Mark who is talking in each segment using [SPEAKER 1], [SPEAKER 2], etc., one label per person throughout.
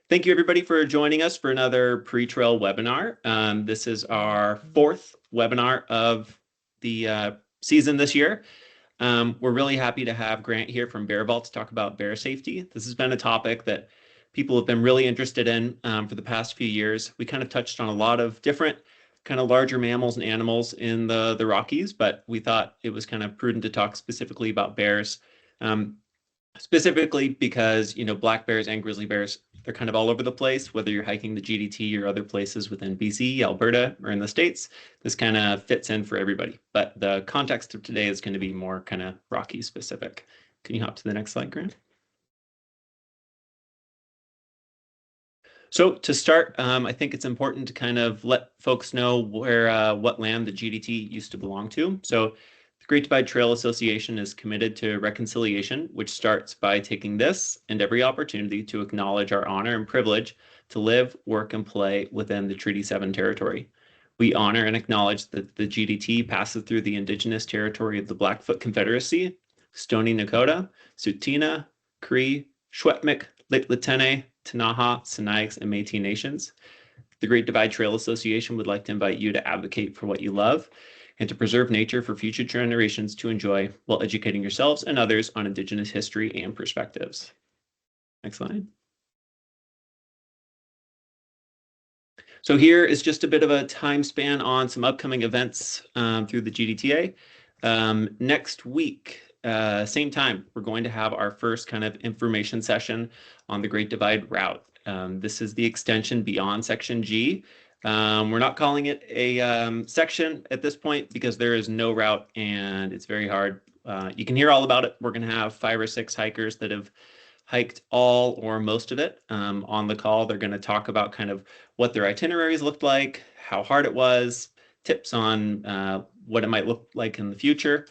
[SPEAKER 1] Thank you, everybody, for joining us for another pre-trail webinar. This is our fourth webinar of the season this year. We're really happy to have Grant here from BearVault to talk about bear safety. This has been a topic that people have been really interested in for the past few years. We kind of touched on a lot of different kind of larger mammals and animals in the Rockies, but we thought it was kind of prudent to talk specifically about bears. Specifically because, black bears and grizzly bears, they're kind of all over the place, whether you're hiking the GDT or other places within BC, Alberta, or in the States. This kind of fits in for everybody. But the context of today is going to be more kind of Rocky specific. Can you hop to the next slide, Grant? So to start, I think it's important to kind of let folks know what land the GDT used to belong to. So the Great Divide Trail Association is committed to reconciliation, which starts by taking this and every opportunity to acknowledge our honor and privilege to live, work, and play within the Treaty 7 territory. We honor and acknowledge that the GDT passes through the indigenous territory of the Blackfoot Confederacy, Stoney Nakoda, Tsuut'ina, Cree, Secwepemc, Lheidli, Ktunaxa, Sinixt, and Métis nations. The Great Divide Trail Association would like to invite you to advocate for what you love and to preserve nature for future generations to enjoy while educating yourselves and others on Indigenous history and perspectives. Next slide. So here is just a bit of a time span on some upcoming events through the GDTA. Next week, same time, we're going to have our first kind of information session on the Great Divide route. This is the extension beyond Section G. We're not calling it a section at this point because there is no route and it's very hard. You can hear all about it. We're going to have 5 or 6 hikers that have hiked all or most of it on the call. They're going to talk about kind of what their itineraries looked like, how hard it was, tips on what it might look like in the future.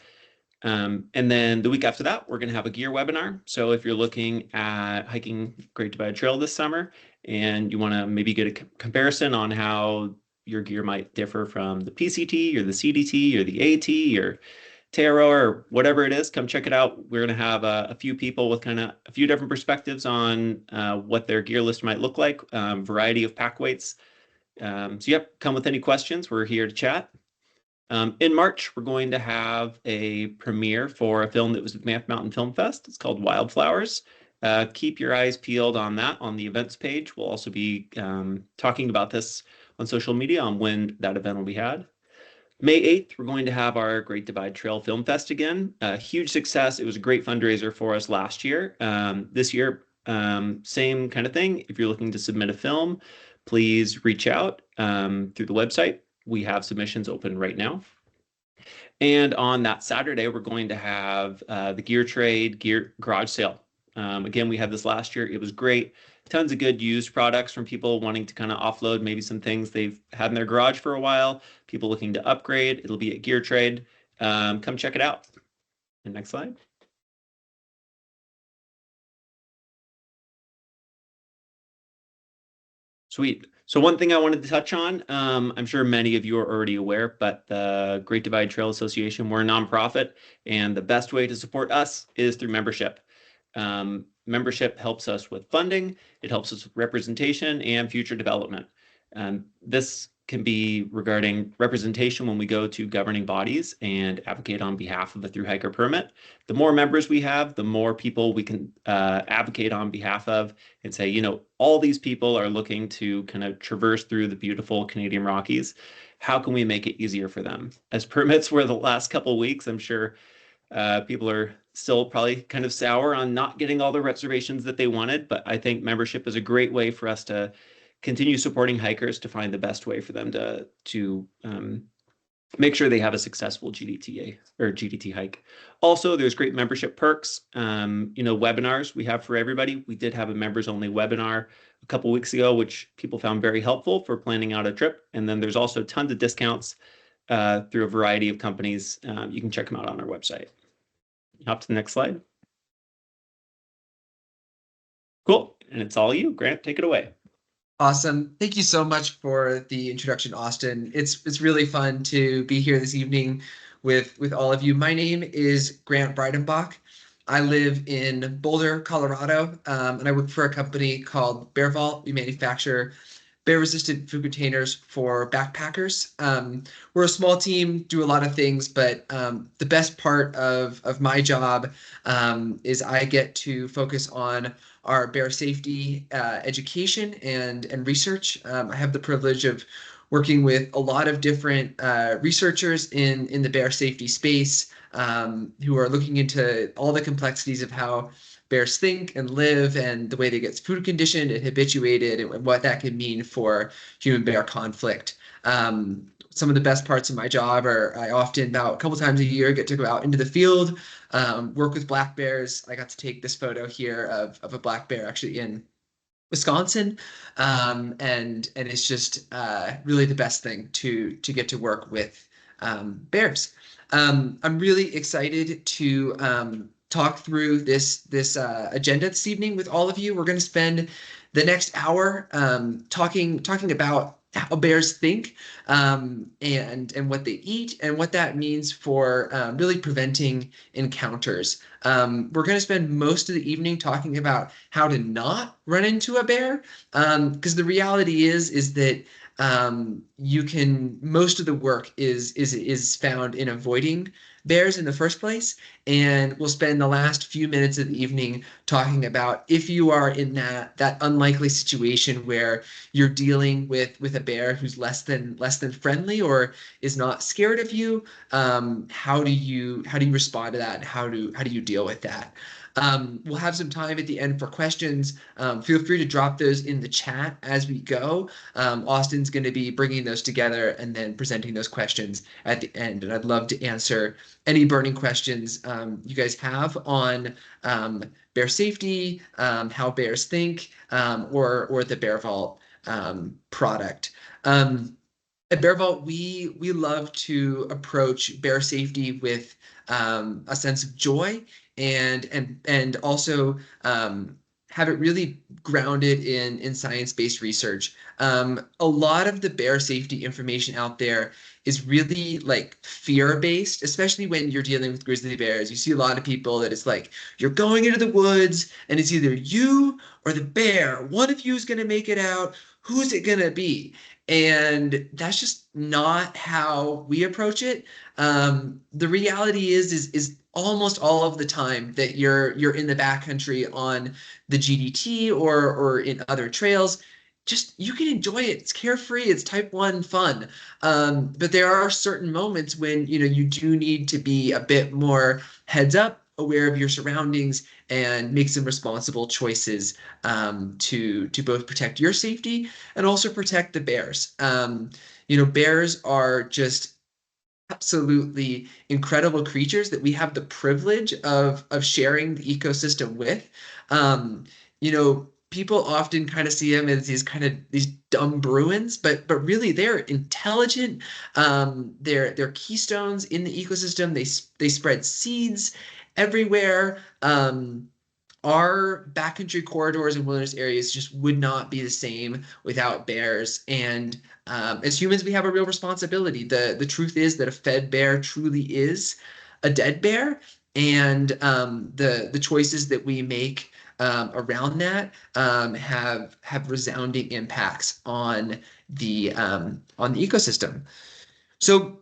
[SPEAKER 1] And then the week after that, we're going to have a gear webinar. So if you're looking at hiking Great Divide Trail this summer and you want to maybe get a comparison on how your gear might differ from the PCT or the CDT or the AT or Tarot or whatever it is, come check it out. We're going to have a few people with kind of a few different perspectives on what their gear list might look like, variety of pack weights. So yep, come with any questions. We're here to chat. In March, we're going to have a premiere for a film that was at Banff Mountain Film Fest. It's called Wildflowers. Keep your eyes peeled on that on the events page. We'll also be talking about this on social media on when that event will be had. May 8th, we're going to have our Great Divide Trail Film Fest again. A huge success. It was a great fundraiser for us last year. This year, same kind of thing. If you're looking to submit a film, please reach out through the website. We have submissions open right now. And on that Saturday, we're going to have the Gear Trade Gear Garage Sale. Again, we had this last year. It was great. Tons of good used products from people wanting to kind of offload maybe some things they've had in their garage for a while, people looking to upgrade. It'll be at Gear Trade. Come check it out. And next slide. Sweet. So one thing I wanted to touch on, I'm sure many of you are already aware, but the Great Divide Trail Association, we're a nonprofit, and the best way to support us is through membership. Membership helps us with funding, it helps us with representation and future development. This can be regarding representation when we go to governing bodies and advocate on behalf of the through hiker permit. The more members we have, the more people we can advocate on behalf of and say, all these people are looking to kind of traverse through the beautiful Canadian Rockies. How can we make it easier for them? As permits were the last couple of weeks, I'm sure people are still probably kind of sour on not getting all the reservations that they wanted, but I think membership is a great way for us to continue supporting hikers to find the best way for them to make sure they have a successful GDTA or GDT hike. Also, there's great membership perks, webinars we have for everybody. We did have a members only webinar a couple weeks ago, which people found very helpful for planning out a trip. And then there's also tons of discounts through a variety of companies. You can check them out on our website. Hop to the next slide. Cool. And it's all you. Grant, take it away.
[SPEAKER 2] Awesome. Thank you so much for the introduction, Austin. It's really fun to be here this evening with all of you. My name is Grant Breidenbach. I live in Boulder, Colorado, and I work for a company called BearVault. We manufacture bear-resistant food containers for backpackers. We're a small team, do a lot of things, but the best part of my job is I get to focus on our bear safety education and research. I have the privilege of working with a lot of different researchers in the bear safety space who are looking into all the complexities of how bears think and live and the way they get food conditioned and habituated and what that can mean for human bear conflict. Some of the best parts of my job are I often about a couple times a year get to go out into the field, work with black bears. I got to take this photo here of a black bear actually in Wisconsin, and it's just really the best thing to get to work with bears. I'm really excited to talk through this agenda this evening with all of you. We're going to spend the next hour talking about how bears think and what they eat and what that means for really preventing encounters. We're going to spend most of the evening talking about how to not run into a bear, because the reality is that you can most of the work is found in avoiding bears in the first place, and we'll spend the last few minutes of the evening talking about if you are in that unlikely situation where you're dealing with a bear who's less than friendly or is not scared of you. How do you respond to that, and how do you deal with that? We'll have some time at the end for questions. Feel free to drop those in the chat as we go. Austin's going to be bringing those together and then presenting those questions at the end. And I'd love to answer any burning questions you guys have on bear safety, how bears think, or the BearVault product. At BearVault, we love to approach bear safety with a sense of joy and also have it really grounded in science-based research. A lot of the bear safety information out there is really like fear-based, especially when you're dealing with grizzly bears. You see a lot of people that it's like you're going into the woods and it's either you or the bear. One of you is going to make it out. Who's it going to be? And that's just not how we approach it. The reality is almost all of the time that you're in the backcountry on the GDT or in other trails, just you can enjoy it. It's carefree. It's type 1 fun. But there are certain moments when you do need to be a bit more heads up, aware of your surroundings, and make some responsible choices to both protect your safety and also protect the bears. Bears are just absolutely incredible creatures that we have the privilege of sharing the ecosystem with. People often kind of see them as these dumb Bruins, but really they're intelligent. They're keystones in the ecosystem. They spread seeds everywhere. Our backcountry corridors and wilderness areas just would not be the same without bears. And as humans, we have a real responsibility. The truth is that a fed bear truly is a dead bear, and the choices that we make around that have resounding impacts on the ecosystem. So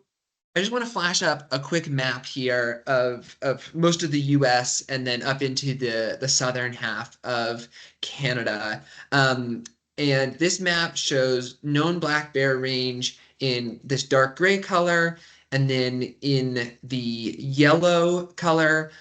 [SPEAKER 2] I just want to flash up a quick map here of most of the US and then up into the southern half of Canada. And this map shows known black bear range in this dark gray color. And then in the yellow color,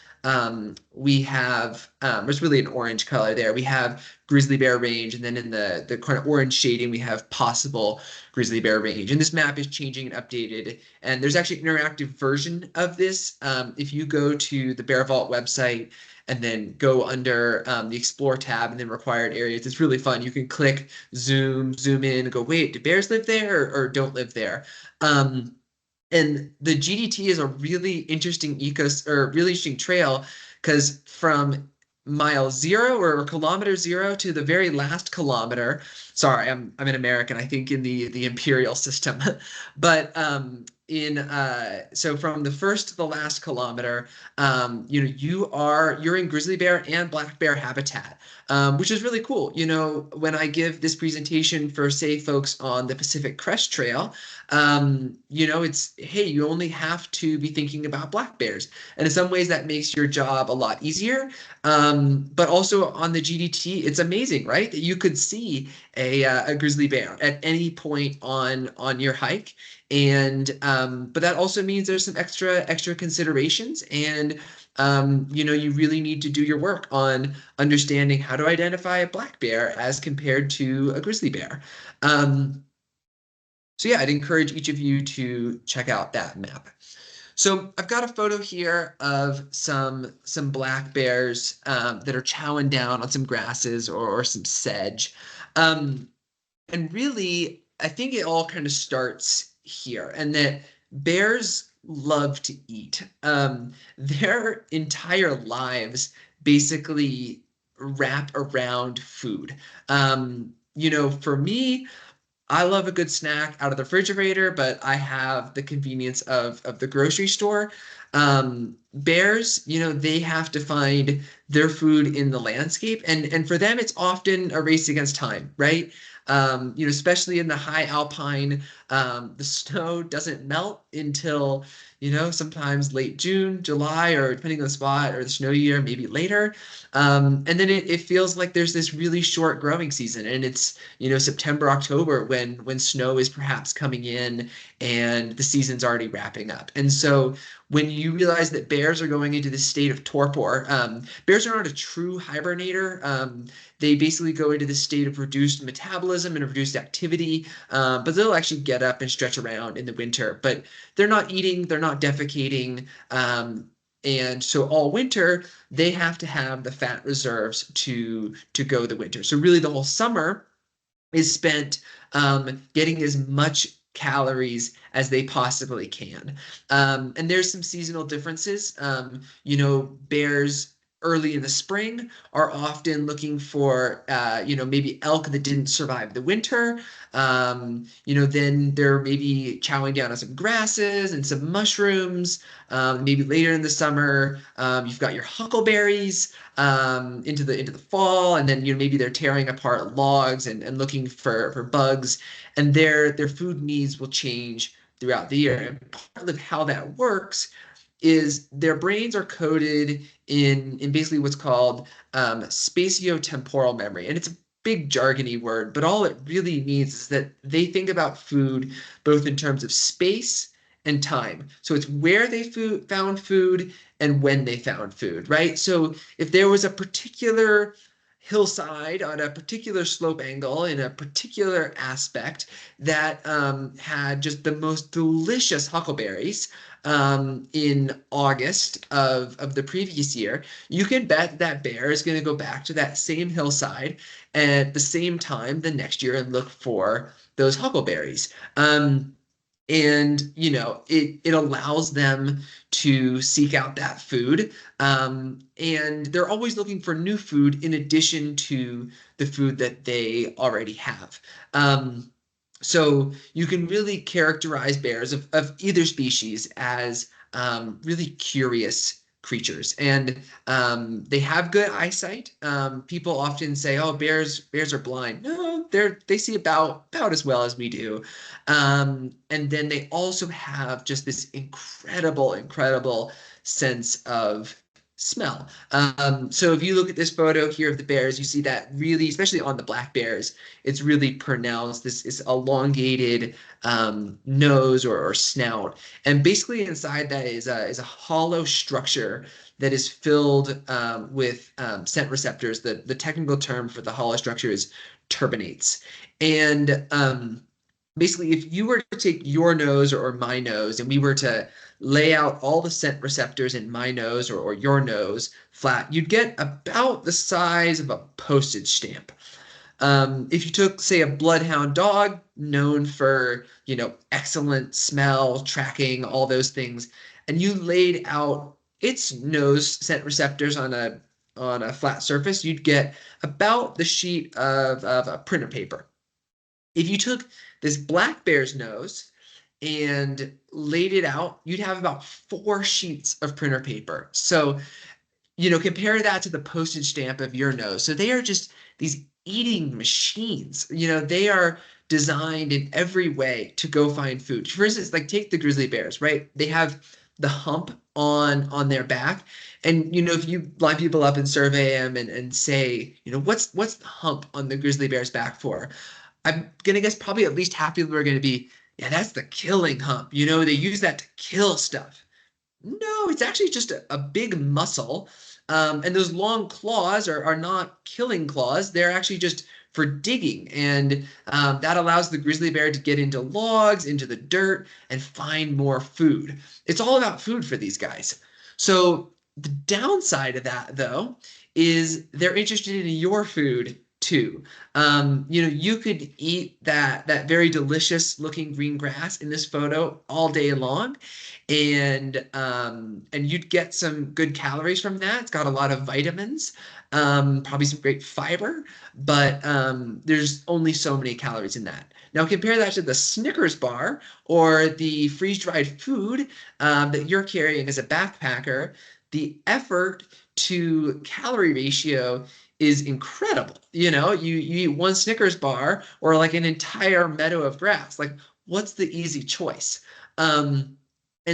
[SPEAKER 2] we have, there's really an orange color there. We have grizzly bear range. And then in the kind of orange shading, we have possible grizzly bear range. And this map is changing and updated. And there's actually an interactive version of this. If you go to the BearVault website and then go under the Explore tab and then required areas, it's really fun. You can click, zoom in, and go, wait, do bears live there or don't live there? And the GDT is a really interesting really interesting trail because from mile 0 or kilometer 0 to the very last kilometer. Sorry, I'm an American. I think in the imperial system, but so from the first to the last kilometer, you're in grizzly bear and black bear habitat, which is really cool. When I give this presentation for, say, folks on the Pacific Crest Trail, it's, hey, you only have to be thinking about black bears, and in some ways that makes your job a lot easier. But also on the GDT, it's amazing, right? That you could see a grizzly bear at any point on your hike. And but that also means there's some extra considerations, and you really need to do your work on understanding how to identify a black bear as compared to a grizzly bear. So yeah, I'd encourage each of you to check out that map. So I've got a photo here of some black bears that are chowing down on some grasses or some sedge. Um, and really, I think it all kind of starts here, and that bears love to eat. Their entire lives basically wrap around food. For me, I love a good snack out of the refrigerator, but I have the convenience of the grocery store. Bears, they have to find their food in the landscape, and for them, it's often a race against time, right? Especially in the high alpine, the snow doesn't melt until, sometimes late June, July, or depending on the spot or the snow year, maybe later. And then it feels like there's this really short growing season, and it's September, October, when snow is perhaps coming in and the season's already wrapping up. And so when you realize that bears are going into this state of torpor, bears are not a true hibernator. They basically go into this state of reduced metabolism and reduced activity, but they'll actually get up and stretch around in the winter. But they're not eating, they're not defecating. And so all winter, they have to have the fat reserves to go the winter. So really the whole summer is spent getting as much calories as they possibly can. And there's some seasonal differences. Bears early in the spring are often looking for, maybe elk that didn't survive the winter. Then they're maybe chowing down on some grasses and some mushrooms. Maybe later in the summer, you've got your huckleberries into the fall, and then maybe they're tearing apart logs and looking for bugs, and their food needs will change throughout the year. And part of how that works is their brains are coded in basically what's called spatiotemporal memory, and it's a big jargony word, but all it really means is that they think about food both in terms of space and time. So it's where they found food and when they found food, right? So if there was a particular hillside on a particular slope angle in a particular aspect that had just the most delicious huckleberries in August of the previous year, you can bet that bear is going to go back to that same hillside at the same time the next year and look for those huckleberries. And it allows them to seek out that food, and they're always looking for new food in addition to the food that they already have. So you can really characterize bears of either species as really curious creatures, and they have good eyesight. People often say, "Oh, bears are blind." No, they see about as well as we do. And then they also have just this incredible sense of smell. So if you look at this photo here of the bears, you see that really, especially on the black bears, it's really pronounced. This is elongated nose or snout, and basically inside that is a hollow structure that is filled with scent receptors. The technical term for the hollow structure is turbinates, and basically, if you were to take your nose or my nose and we were to lay out all the scent receptors in my nose or your nose flat, you'd get about the size of a postage stamp. If you took, say, a bloodhound dog known for, excellent smell, tracking, all those things, and you laid out its nose scent receptors on a flat surface, you'd get about the sheet of a printer paper. If you took this black bear's nose and laid it out, you'd have about 4 sheets of printer paper. So compare that to the postage stamp of your nose. So they are just these eating machines. They are designed in every way to go find food. For instance, like take the grizzly bears, right? They have the hump on their back. And if you line people up and survey them and say, what's the hump on the grizzly bear's back for? I'm gonna guess probably at least half people are gonna be, yeah, that's the killing hump. They use that to kill stuff. No, it's actually just a big muscle. And those long claws are not killing claws. They're actually just for digging. And that allows the grizzly bear to get into logs, into the dirt, and find more food. It's all about food for these guys. So the downside of that, though, is they're interested in your food too. You could eat that very delicious looking green grass in this photo all day long, and you'd get some good calories from that. It's got a lot of vitamins, probably some great fiber, but there's only so many calories in that. Now compare that to the Snickers bar or the freeze-dried food that you're carrying as a backpacker. The effort to calorie ratio is incredible. You eat one Snickers bar or like an entire meadow of grass. Like, what's the easy choice? And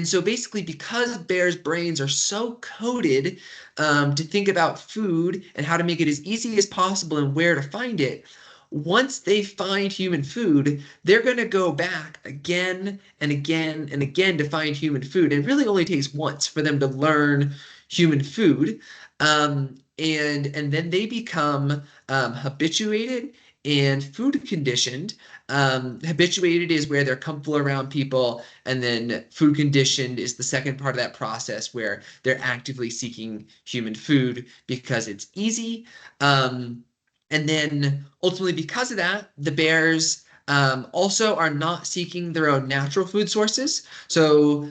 [SPEAKER 2] so basically, because bears' brains are so coded to think about food and how to make it as easy as possible and where to find it, once they find human food, they're going to go back again and again and again to find human food. It really only takes once for them to learn human food. And then they become habituated and food conditioned. Habituated is where they're comfortable around people, and then food conditioned is the second part of that process where they're actively seeking human food because it's easy. And then ultimately, because of that, the bears also are not seeking their own natural food sources. So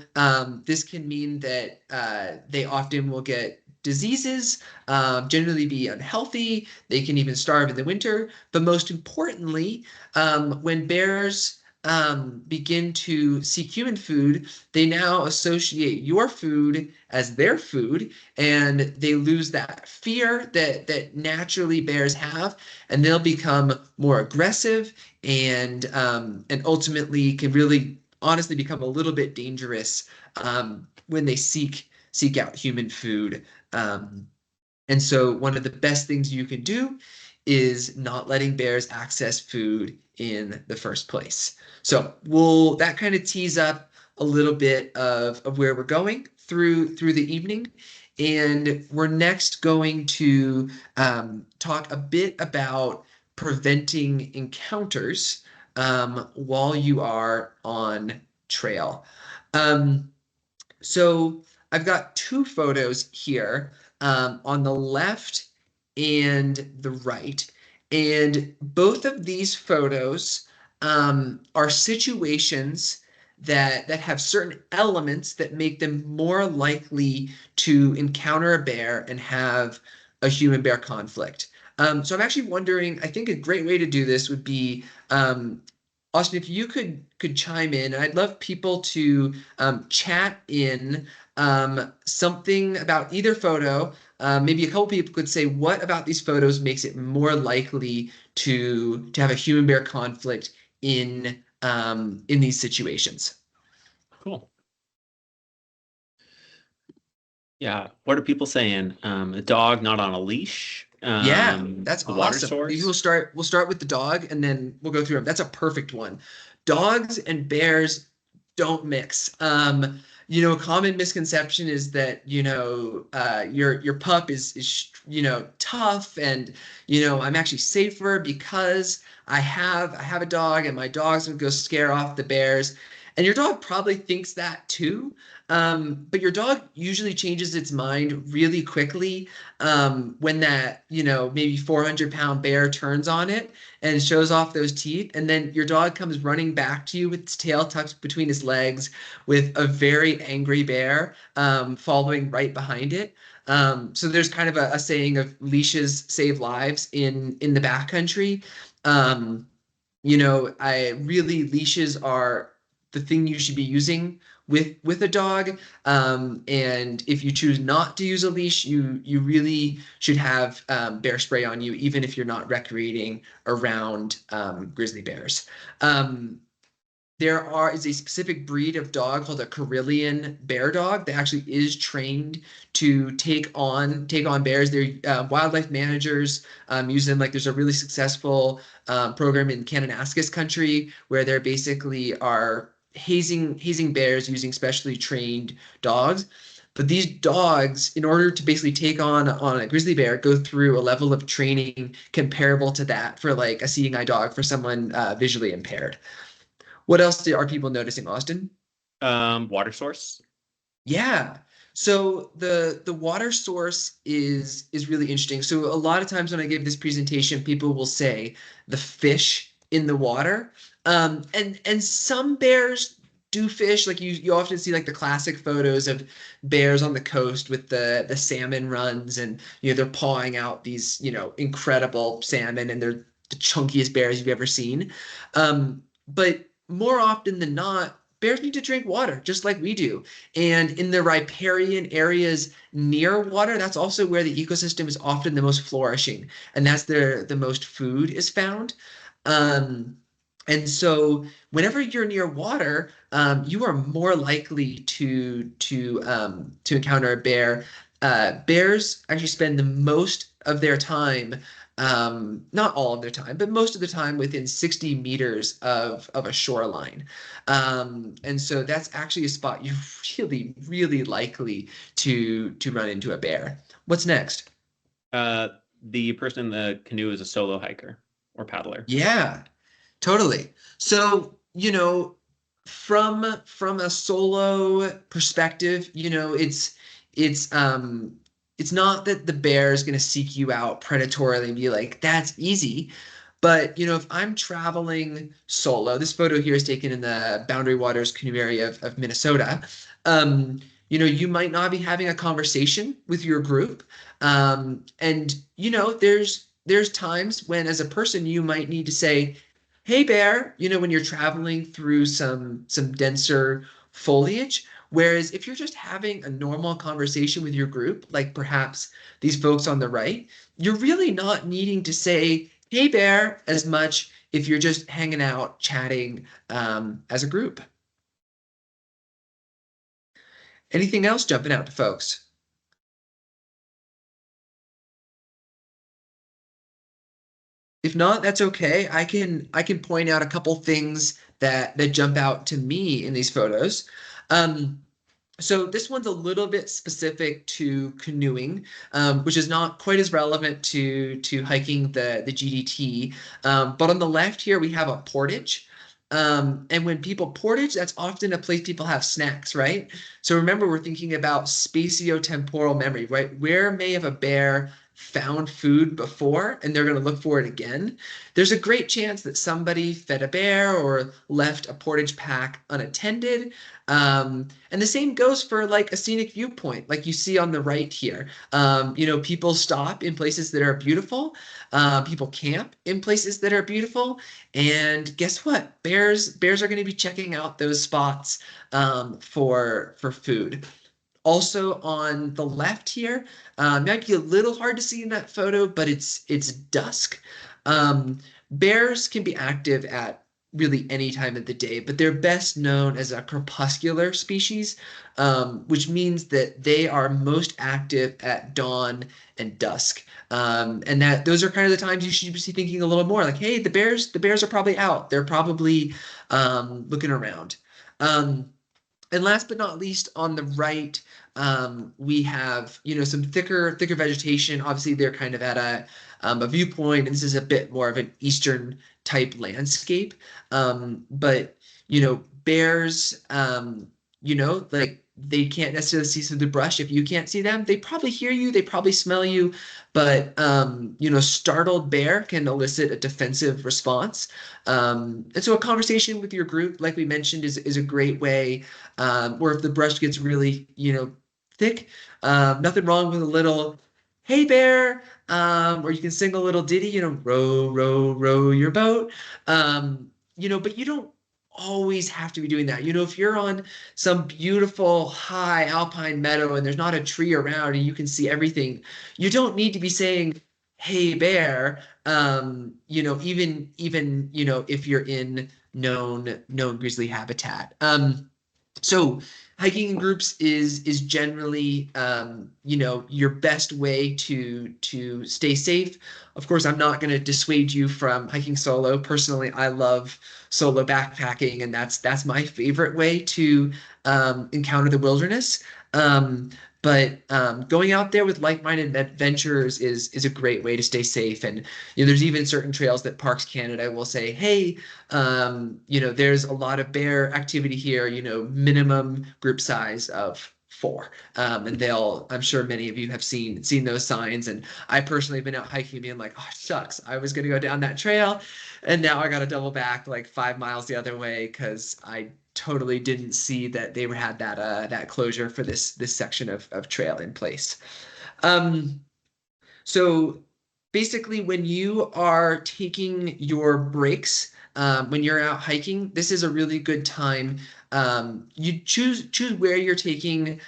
[SPEAKER 2] this can mean that they often will get diseases, generally be unhealthy. They can even starve in the winter. But most importantly, when bears begin to seek human food, they now associate your food as their food, and they lose that fear that naturally bears have, and they'll become more aggressive and ultimately can really honestly become a little bit dangerous when they seek out human food. And so one of the best things you can do is not letting bears access food in the first place. So that kind of tease up a little bit of where we're going through the evening. And we're next going to talk a bit about preventing encounters while you are on trail. Um, so I've got 2 photos here on the left and the right. And both of these photos are situations that have certain elements that make them more likely to encounter a bear and have a human bear conflict. So I'm actually wondering, I think a great way to do this would be Austin, if you could chime in, I'd love people to chat in something about either photo. Maybe a couple people could say what about these photos makes it more likely to have a human bear conflict in these situations.
[SPEAKER 1] Cool. Yeah. What are people saying? A dog not on a leash.
[SPEAKER 2] Yeah, that's
[SPEAKER 1] The water
[SPEAKER 2] awesome. Maybe
[SPEAKER 1] source.
[SPEAKER 2] we'll start with the dog and then we'll go through them. That's a perfect one. Dogs and bears don't mix. A common misconception is that, your pup is tough and, I'm actually safer because I have a dog and my dog's gonna go scare off the bears. And your dog probably thinks that too. But your dog usually changes its mind really quickly when that, maybe 400-pound bear turns on it and shows off those teeth. And then your dog comes running back to you with its tail tucked between his legs with a very angry bear following right behind it. So there's kind of a saying of leashes save lives in the backcountry. I really leashes are the thing you should be using with a dog. And if you choose not to use a leash, you really should have bear spray on you, even if you're not recreating around grizzly bears. Um, is a specific breed of dog called a Karelian bear dog that actually is trained to take on bears. They're wildlife managers use them. Like there's a really successful program in Kananaskis country where they're basically are hazing bears using specially trained dogs. But these dogs, in order to basically take on a grizzly bear, go through a level of training comparable to that for like a seeing eye dog for someone visually impaired. What else are people noticing, Austin?
[SPEAKER 1] Water source.
[SPEAKER 2] Yeah. So the water source is really interesting. So a lot of times when I give this presentation, people will say the fish in the water. And some bears do fish. Like you often see like the classic photos of bears on the coast with the salmon runs, and they're pawing out these incredible salmon, and they're the chunkiest bears you've ever seen. But more often than not, bears need to drink water just like we do. And in the riparian areas near water, that's also where the ecosystem is often the most flourishing, and that's the most food is found. Um, and so whenever you're near water, you are more likely to encounter a bear. Bears actually spend the most of their time, not all of their time, but most of the time within 60 meters of a shoreline. And so that's actually a spot you're really, really likely to run into a bear. What's next?
[SPEAKER 1] Uh, the person in the canoe is a solo hiker or paddler.
[SPEAKER 2] Yeah, totally. So, from a solo perspective, it's not that the bear is going to seek you out predatorily and be like, that's easy. But, if I'm traveling solo, this photo here is taken in the Boundary Waters canoe area of Minnesota. You might not be having a conversation with your group. And, there's times when as a person you might need to say, hey bear, when you're traveling through some denser foliage. Whereas if you're just having a normal conversation with your group, like perhaps these folks on the right, you're really not needing to say, hey bear, as much if you're just hanging out, chatting as a group. Anything else jumping out to folks? If not, that's okay. I can point out a couple things that jump out to me in these photos. Um, So this one's a little bit specific to canoeing, which is not quite as relevant to hiking the GDT. But on the left here, we have a portage. And when people portage, that's often a place people have snacks, right? So remember, we're thinking about spatiotemporal memory, right? Where may have a bear found food before and they're going to look for it again? There's a great chance that somebody fed a bear or left a portage pack unattended. And the same goes for like a scenic viewpoint, like you see on the right here. People stop in places that are beautiful. People camp in places that are beautiful. And guess what? Bears are going to be checking out those spots for food. Also on the left here, might be a little hard to see in that photo, but it's dusk. Bears can be active at really any time of the day, but they're best known as a crepuscular species, which means that they are most active at dawn and dusk. And that those are kind of the times you should be thinking a little more like, hey, the bears are probably out. They're probably looking around. And last but not least, on the right, we have some thicker vegetation. Obviously, they're kind of at a viewpoint, and this is a bit more of an eastern type landscape. But bears, like they can't necessarily see through the brush. If you can't see them, they probably hear you, they probably smell you. But startled bear can elicit a defensive response. And so a conversation with your group, like we mentioned, is a great way. Or if the brush gets really, thick, nothing wrong with a little, hey bear, or you can sing a little ditty, row, row, row your boat. But you don't always have to be doing that. If you're on some beautiful high alpine meadow and there's not a tree around and you can see everything, you don't need to be saying, "Hey bear," even if you're in known grizzly habitat. So hiking in groups is generally your best way to stay safe. Of course, I'm not going to dissuade you from hiking solo. Personally, I love solo backpacking, and that's my favorite way to encounter the wilderness. But going out there with like-minded adventurers is a great way to stay safe. And there's even certain trails that Parks Canada will say, "Hey, there's a lot of bear activity here, minimum group size of 4." And I'm sure many of you have seen those signs. And I personally have been out hiking being like, "Oh, shucks, I was going to go down that trail. And now I got to double back like 5 miles the other way because I totally didn't see that they had that closure for this section of trail in place." Um, so basically, when you are taking your breaks, when you're out hiking, this is a really good time. You choose where you're taking,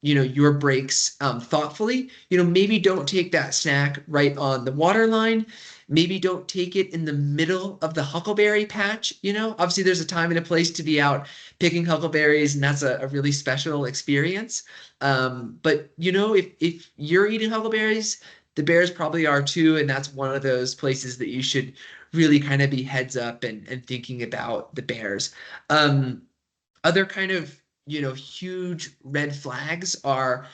[SPEAKER 2] your breaks thoughtfully. Maybe don't take that snack right on the water line. Maybe don't take it in the middle of the huckleberry patch. Obviously there's a time and a place to be out picking huckleberries, and that's a really special experience. But if you're eating huckleberries, the bears probably are too, and that's one of those places that you should really kind of be heads up and thinking about the bears. Um, Other kind of huge red flags are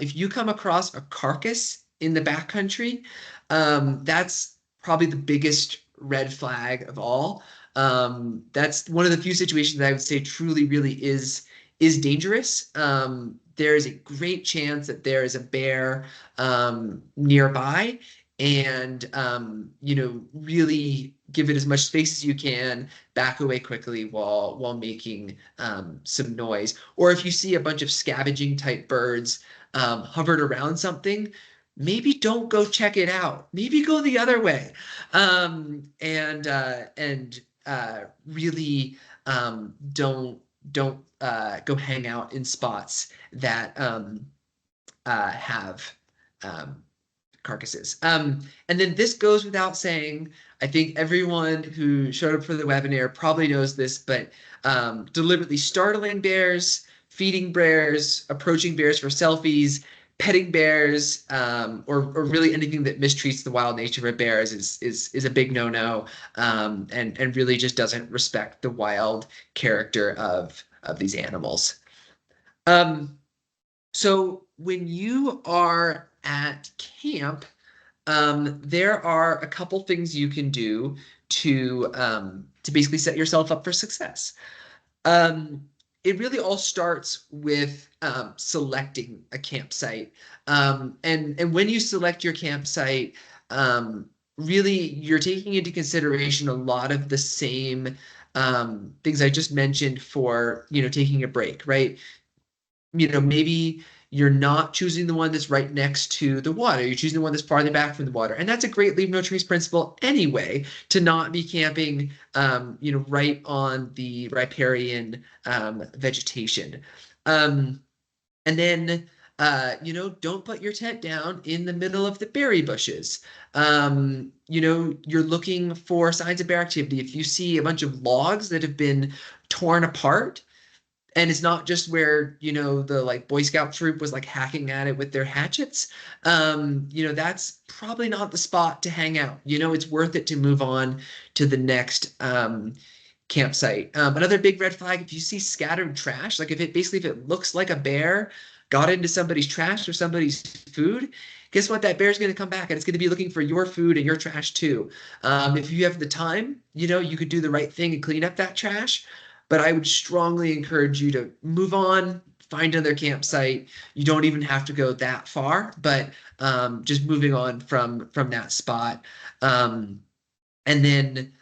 [SPEAKER 2] if you come across a carcass in the backcountry, that's probably the biggest red flag of all. That's one of the few situations that I would say truly really is dangerous. There is a great chance that there is a bear nearby, and really give it as much space as you can, back away quickly while making some noise. Or if you see a bunch of scavenging type birds hovered around something, maybe don't go check it out. Maybe go the other way, and really don't go hang out in spots that have um, carcasses. And then this goes without saying. I think everyone who showed up for the webinar probably knows this, but deliberately startling bears, feeding bears, approaching bears for selfies, petting bears, or really anything that mistreats the wild nature of bears is a big no-no, and really just doesn't respect the wild character of these animals. Um, so when you are at camp, there are a couple things you can do to basically set yourself up for success. Um, it really all starts with selecting a campsite. And when you select your campsite, um, really you're taking into consideration a lot of the same things I just mentioned for taking a break, right? Maybe you're not choosing the one that's right next to the water. You're choosing the one that's farther back from the water. And that's a great leave no trace principle anyway, to not be camping, right on the riparian vegetation. Um, and then, don't put your tent down in the middle of the berry bushes. You're looking for signs of bear activity. If you see a bunch of logs that have been torn apart, and it's not just where the like Boy Scout troop was like hacking at it with their hatchets, that's probably not the spot to hang out. It's worth it to move on to the next campsite. Another big red flag: if you see scattered trash, like if it looks like a bear got into somebody's trash or somebody's food, guess what? That bear's going to come back and it's going to be looking for your food and your trash too. If you have the time, you could do the right thing and clean up that trash. But I would strongly encourage you to move on, find another campsite. You don't even have to go that far, but just moving on from that spot. And then,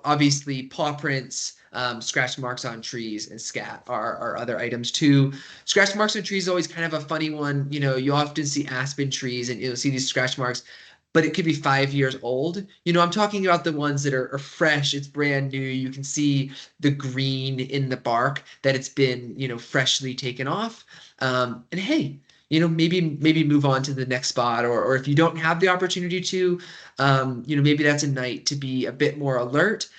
[SPEAKER 2] obviously paw prints, scratch marks on trees, and scat are other items too. Scratch marks on trees is always kind of a funny one. You often see aspen trees and you'll see these scratch marks. but it could be 5 years old. I'm talking about the ones that are fresh, it's brand new. You can see the green in the bark that it's been, freshly taken off. And hey, maybe move on to the next spot, or if you don't have the opportunity to, maybe that's a night to be a bit more alert.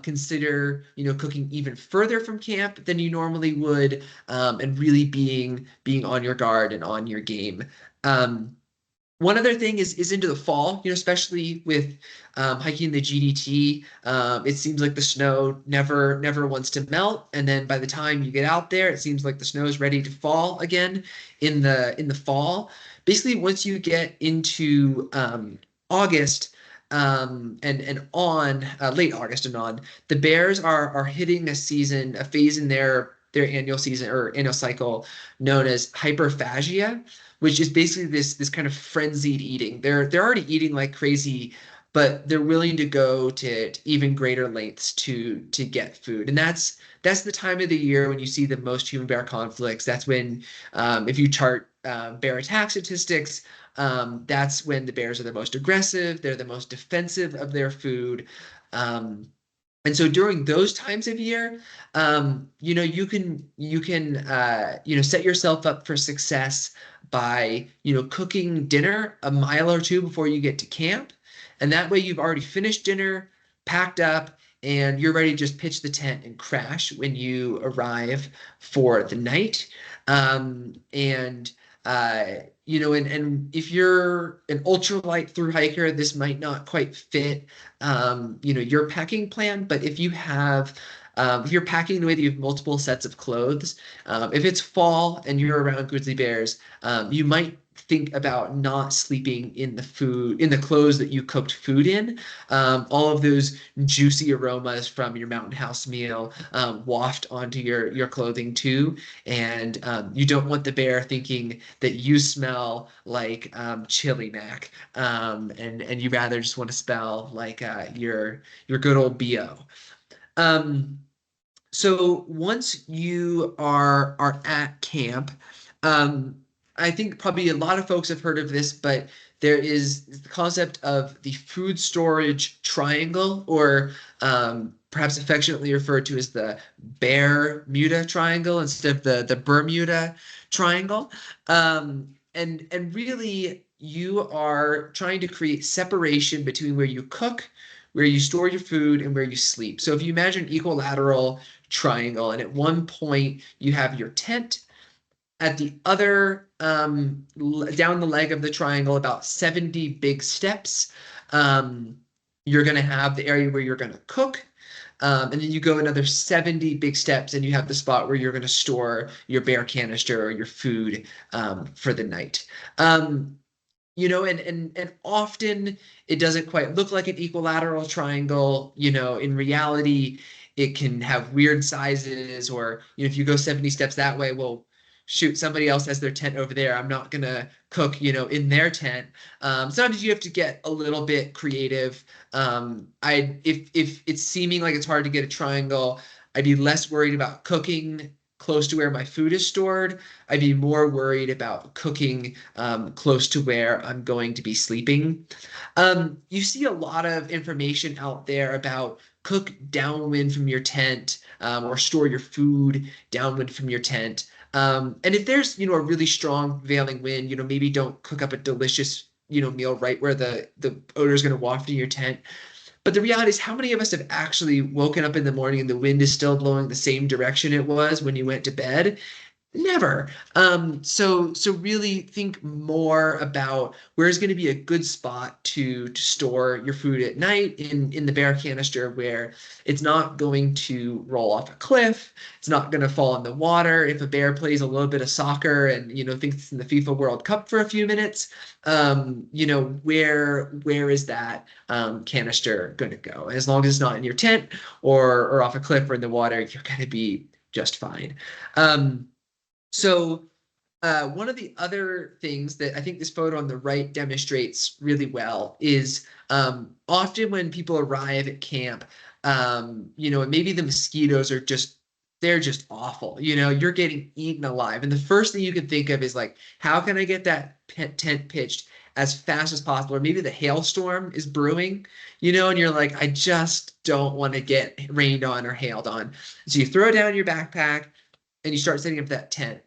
[SPEAKER 2] Consider, cooking even further from camp than you normally would, and really being on your guard and on your game. Um, One other thing is into the fall, especially with hiking the GDT. It seems like the snow never wants to melt, and then by the time you get out there, it seems like the snow is ready to fall again in the fall. Basically, once you get into August, and on late August and on, the bears are hitting a phase in their annual season or annual cycle known as hyperphagia, which is basically this kind of frenzied eating. They're already eating like crazy, but they're willing to go to even greater lengths to get food. And that's the time of the year when you see the most human bear conflicts. That's when, if you chart bear attack statistics, that's when the bears are the most aggressive. They're the most defensive of their food. And so during those times of year, you can set yourself up for success by cooking dinner a mile or two before you get to camp, and that way you've already finished dinner, packed up, and you're ready to just pitch the tent and crash when you arrive for the night. And and if you're an ultralight through hiker, this might not quite fit your packing plan. But if you're packing the way that you have multiple sets of clothes, if it's fall and you're around grizzly bears, you might think about not sleeping in the clothes that you cooked food in. All of those juicy aromas from your mountain house meal waft onto your clothing too. And you don't want the bear thinking that you smell like chili mac, and you rather just want to smell like your good old BO. Um, so once you are at camp, um, I think probably a lot of folks have heard of this, but there is the concept of the food storage triangle, or perhaps affectionately referred to as the Bermuda Triangle instead of the Bermuda Triangle. And really, you are trying to create separation between where you cook, where you store your food, and where you sleep. So if you imagine equilateral triangle, and at one point you have your tent, at the other down the leg of the triangle about 70 big steps, you're going to have the area where you're going to cook, and then you go another 70 big steps and you have the spot where you're going to store your bear canister or your food for the night. And often it doesn't quite look like an equilateral triangle. In reality, it can have weird sizes, or if you go 70 steps that way, well, shoot, somebody else has their tent over there. I'm not gonna cook, in their tent. Sometimes you have to get a little bit creative. If it's seeming like it's hard to get a triangle, I'd be less worried about cooking close to where my food is stored. I'd be more worried about cooking close to where I'm going to be sleeping. You see a lot of information out there about cook downwind from your tent, or store your food downwind from your tent. And if there's, a really strong prevailing wind, maybe don't cook up a delicious, meal right where the odor is going to waft in your tent. But the reality is, how many of us have actually woken up in the morning and the wind is still blowing the same direction it was when you went to bed? Never. So really think more about where's going to be a good spot to store your food at night in the bear canister, where it's not going to roll off a cliff, it's not going to fall in the water. If a bear plays a little bit of soccer and thinks it's in the FIFA World Cup for a few minutes, where is that canister going to go? And as long as it's not in your tent or off a cliff or in the water, you're going to be just fine. So one of the other things that I think this photo on the right demonstrates really well is, often when people arrive at camp, and maybe the mosquitoes they're just awful. You're getting eaten alive. And the first thing you can think of is like, how can I get that tent pitched as fast as possible. Or maybe the hailstorm is brewing, and you're like, I just don't want to get rained on or hailed on. So you throw down your backpack and you start setting up that tent.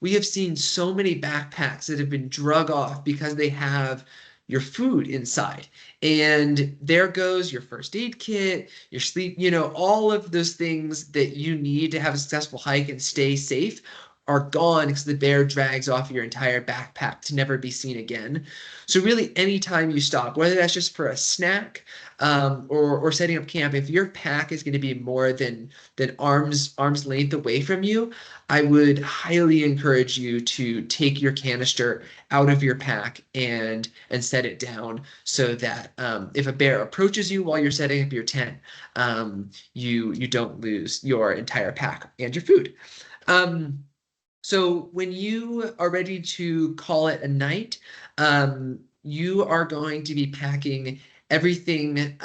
[SPEAKER 2] We have seen so many backpacks that have been drug off because they have your food inside. And there goes your first aid kit, your sleep, all of those things that you need to have a successful hike and stay safe are gone because the bear drags off your entire backpack to never be seen again. So really, anytime you stop, whether that's just for a snack, or setting up camp, if your pack is going to be more than arm's length away from you, I would highly encourage you to take your canister out of your pack and set it down so that if a bear approaches you while you're setting up your tent, you don't lose your entire pack and your food. So when you are ready to call it a night, you are going to be packing everything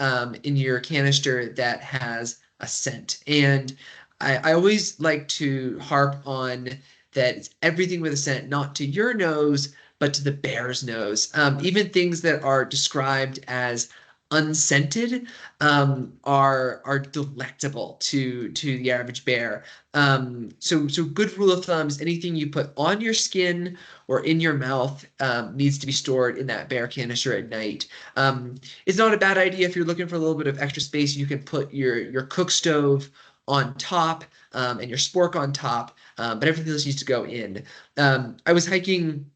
[SPEAKER 2] in your canister that has a scent. And I always like to harp on that it's everything with a scent, not to your nose, but to the bear's nose. Even things that are described as unscented are delectable to the average bear. So good rule of thumb is anything you put on your skin or in your mouth needs to be stored in that bear canister at night. It's not a bad idea if you're looking for a little bit of extra space. You can put your cook stove on top and your spork on top, but everything else needs to go in. I was hiking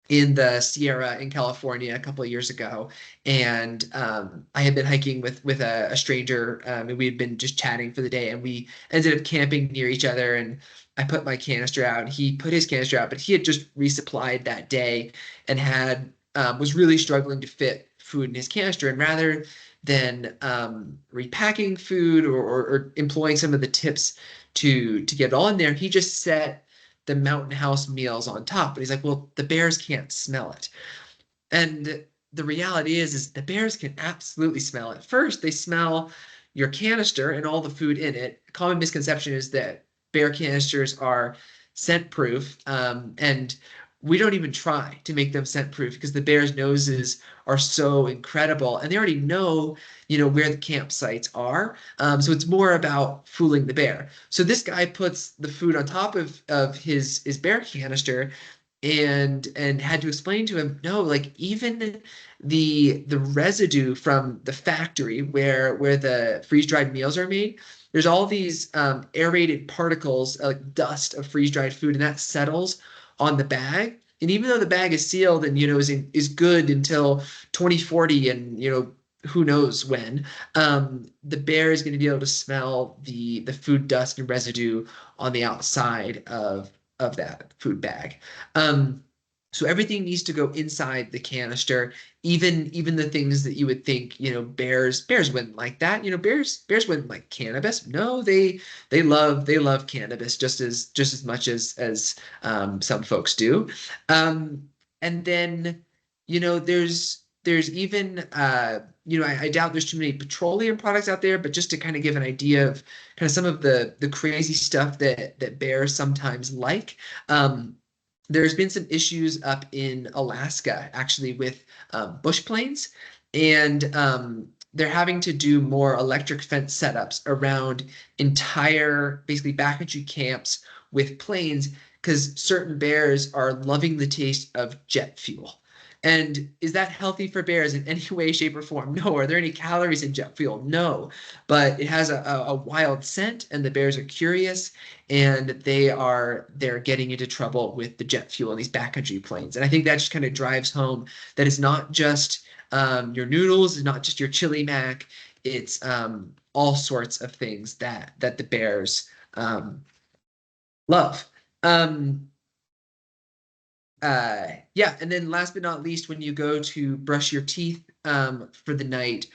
[SPEAKER 2] in the Sierra in California a couple of years ago, and I had been hiking with a stranger, and we had been just chatting for the day, and we ended up camping near each other. And I put my canister out, and he put his canister out, but he had just resupplied that day and had was really struggling to fit food in his canister. And rather than repacking food or employing some of the tips to get it all in there, he just set the Mountain House meals on top. But he's like, well, the bears can't smell it. And the reality is the bears can absolutely smell it. First, they smell your canister and all the food in it. A common misconception is that bear canisters are scent proof, and we don't even try to make them scent proof because the bears' noses are so incredible, and they already know, where the campsites are. So it's more about fooling the bear. So this guy puts the food on top of his bear canister, and had to explain to him, no, like even the residue from the factory where the freeze-dried meals are made, there's all these aerated particles like dust of freeze-dried food, and that settles on the bag. And even though the bag is sealed and is good until 2040 and who knows when, the bear is going to be able to smell the food dust and residue on the outside of that food bag. So everything needs to go inside the canister, even the things that you would think, bears wouldn't like that. Bears wouldn't like cannabis. No, they love cannabis just as much as some folks do. And then, there's even I doubt there's too many petroleum products out there, but just to kind of give an idea of kind of some of the crazy stuff that bears sometimes like. There's been some issues up in Alaska actually with bush planes, and they're having to do more electric fence setups around entire basically backcountry camps with planes because certain bears are loving the taste of jet fuel. And is that healthy for bears in any way, shape, or form? No. Are there any calories in jet fuel? No. But it has a wild scent, and the bears are curious, and they're getting into trouble with the jet fuel in these backcountry planes. And I think that just kind of drives home that it's not just your noodles, it's not just your chili mac, it's all sorts of things that the bears love. Yeah, and then last but not least, when you go to brush your teeth for the night,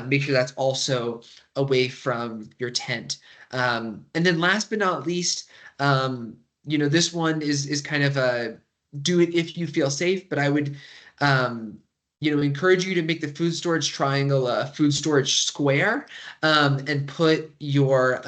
[SPEAKER 2] make sure that's also away from your tent. And then last but not least, this one is kind of a do it if you feel safe, but I would encourage you to make the food storage triangle a food storage square, and put your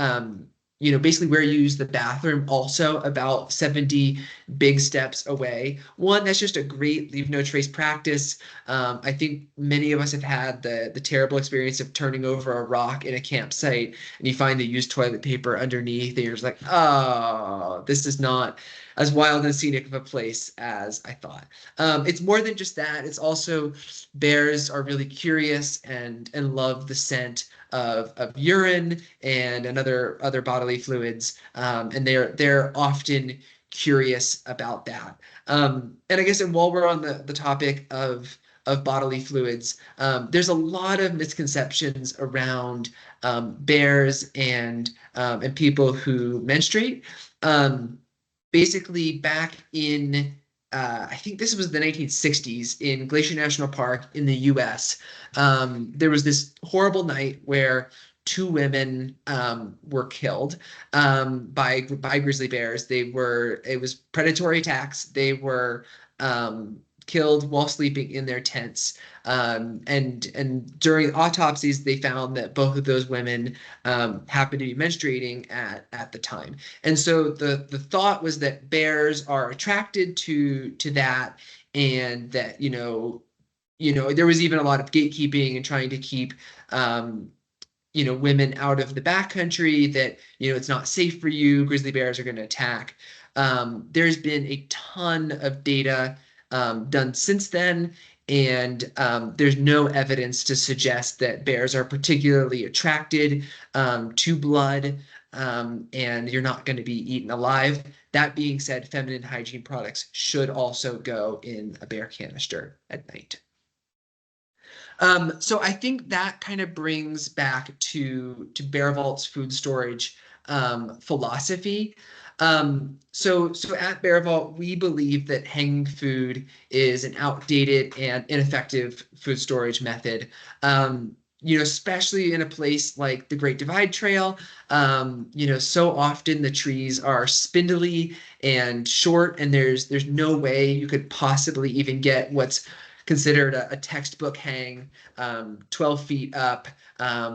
[SPEAKER 2] basically where you use the bathroom, also about 70 big steps away. One, that's just a great leave no trace practice. I think many of us have had the terrible experience of turning over a rock in a campsite and you find the used toilet paper underneath, and you're just like, oh, this is not as wild and scenic of a place as I thought. It's more than just that. It's also bears are really curious and love the scent of urine and other bodily fluids, and they're often curious about that. And I guess, and while we're on the topic of bodily fluids, there's a lot of misconceptions around bears and people who menstruate. Um, Basically, back in I think this was the 1960s in Glacier National Park in the U.S. There was this horrible night where two women were killed by grizzly bears. It was predatory attacks. They were killed while sleeping in their tents. And during autopsies, they found that both of those women happened to be menstruating at the time. And so the thought was that bears are attracted to that, and that there was even a lot of gatekeeping and trying to keep women out of the backcountry, that it's not safe for you, grizzly bears are going to attack. There's been a ton of data done since then, and there's no evidence to suggest that bears are particularly attracted to blood, and you're not going to be eaten alive. That being said, feminine hygiene products should also go in a bear canister at night. So I think that kind of brings back to BearVault's food storage philosophy. So at BearVault, we believe that hanging food is an outdated and ineffective food storage method. Especially in a place like the Great Divide Trail, so often the trees are spindly and short, and there's no way you could possibly even get what's considered a textbook hang, 12 feet up,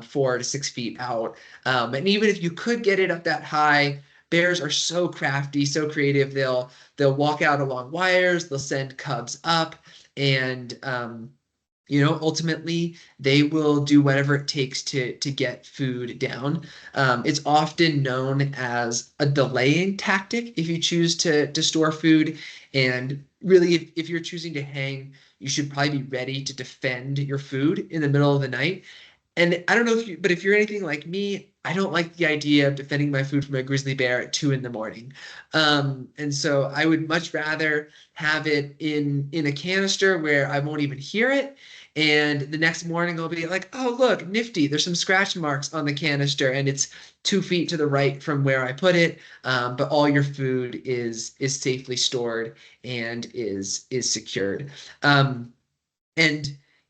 [SPEAKER 2] 4 to 6 feet out. And even if you could get it up that high, bears are so crafty, so creative. They'll walk out along wires, they'll send cubs up, and ultimately they will do whatever it takes to get food down. It's often known as a delaying tactic if you choose to store food. And really, if you're choosing to hang, you should probably be ready to defend your food in the middle of the night. And I don't know but if you're anything like me, I don't like the idea of defending my food from a grizzly bear at 2 a.m. And so I would much rather have it in a canister where I won't even hear it. And the next morning I'll be like, oh, look, nifty. There's some scratch marks on the canister, and it's 2 feet to the right from where I put it. But all your food is safely stored and is secured. And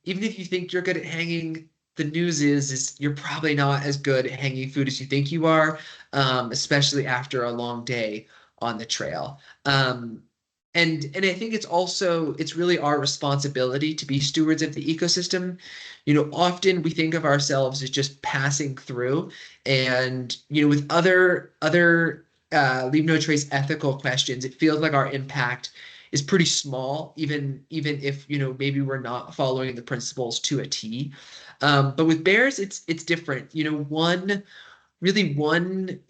[SPEAKER 2] even if you think you're good at hanging, the news is you're probably not as good at hanging food as you think you are, especially after a long day on the trail. And I think it's really our responsibility to be stewards of the ecosystem. Often we think of ourselves as just passing through, and with other leave no trace ethical questions, it feels like our impact is pretty small, even if maybe we're not following the principles to a T. But with bears, it's different. One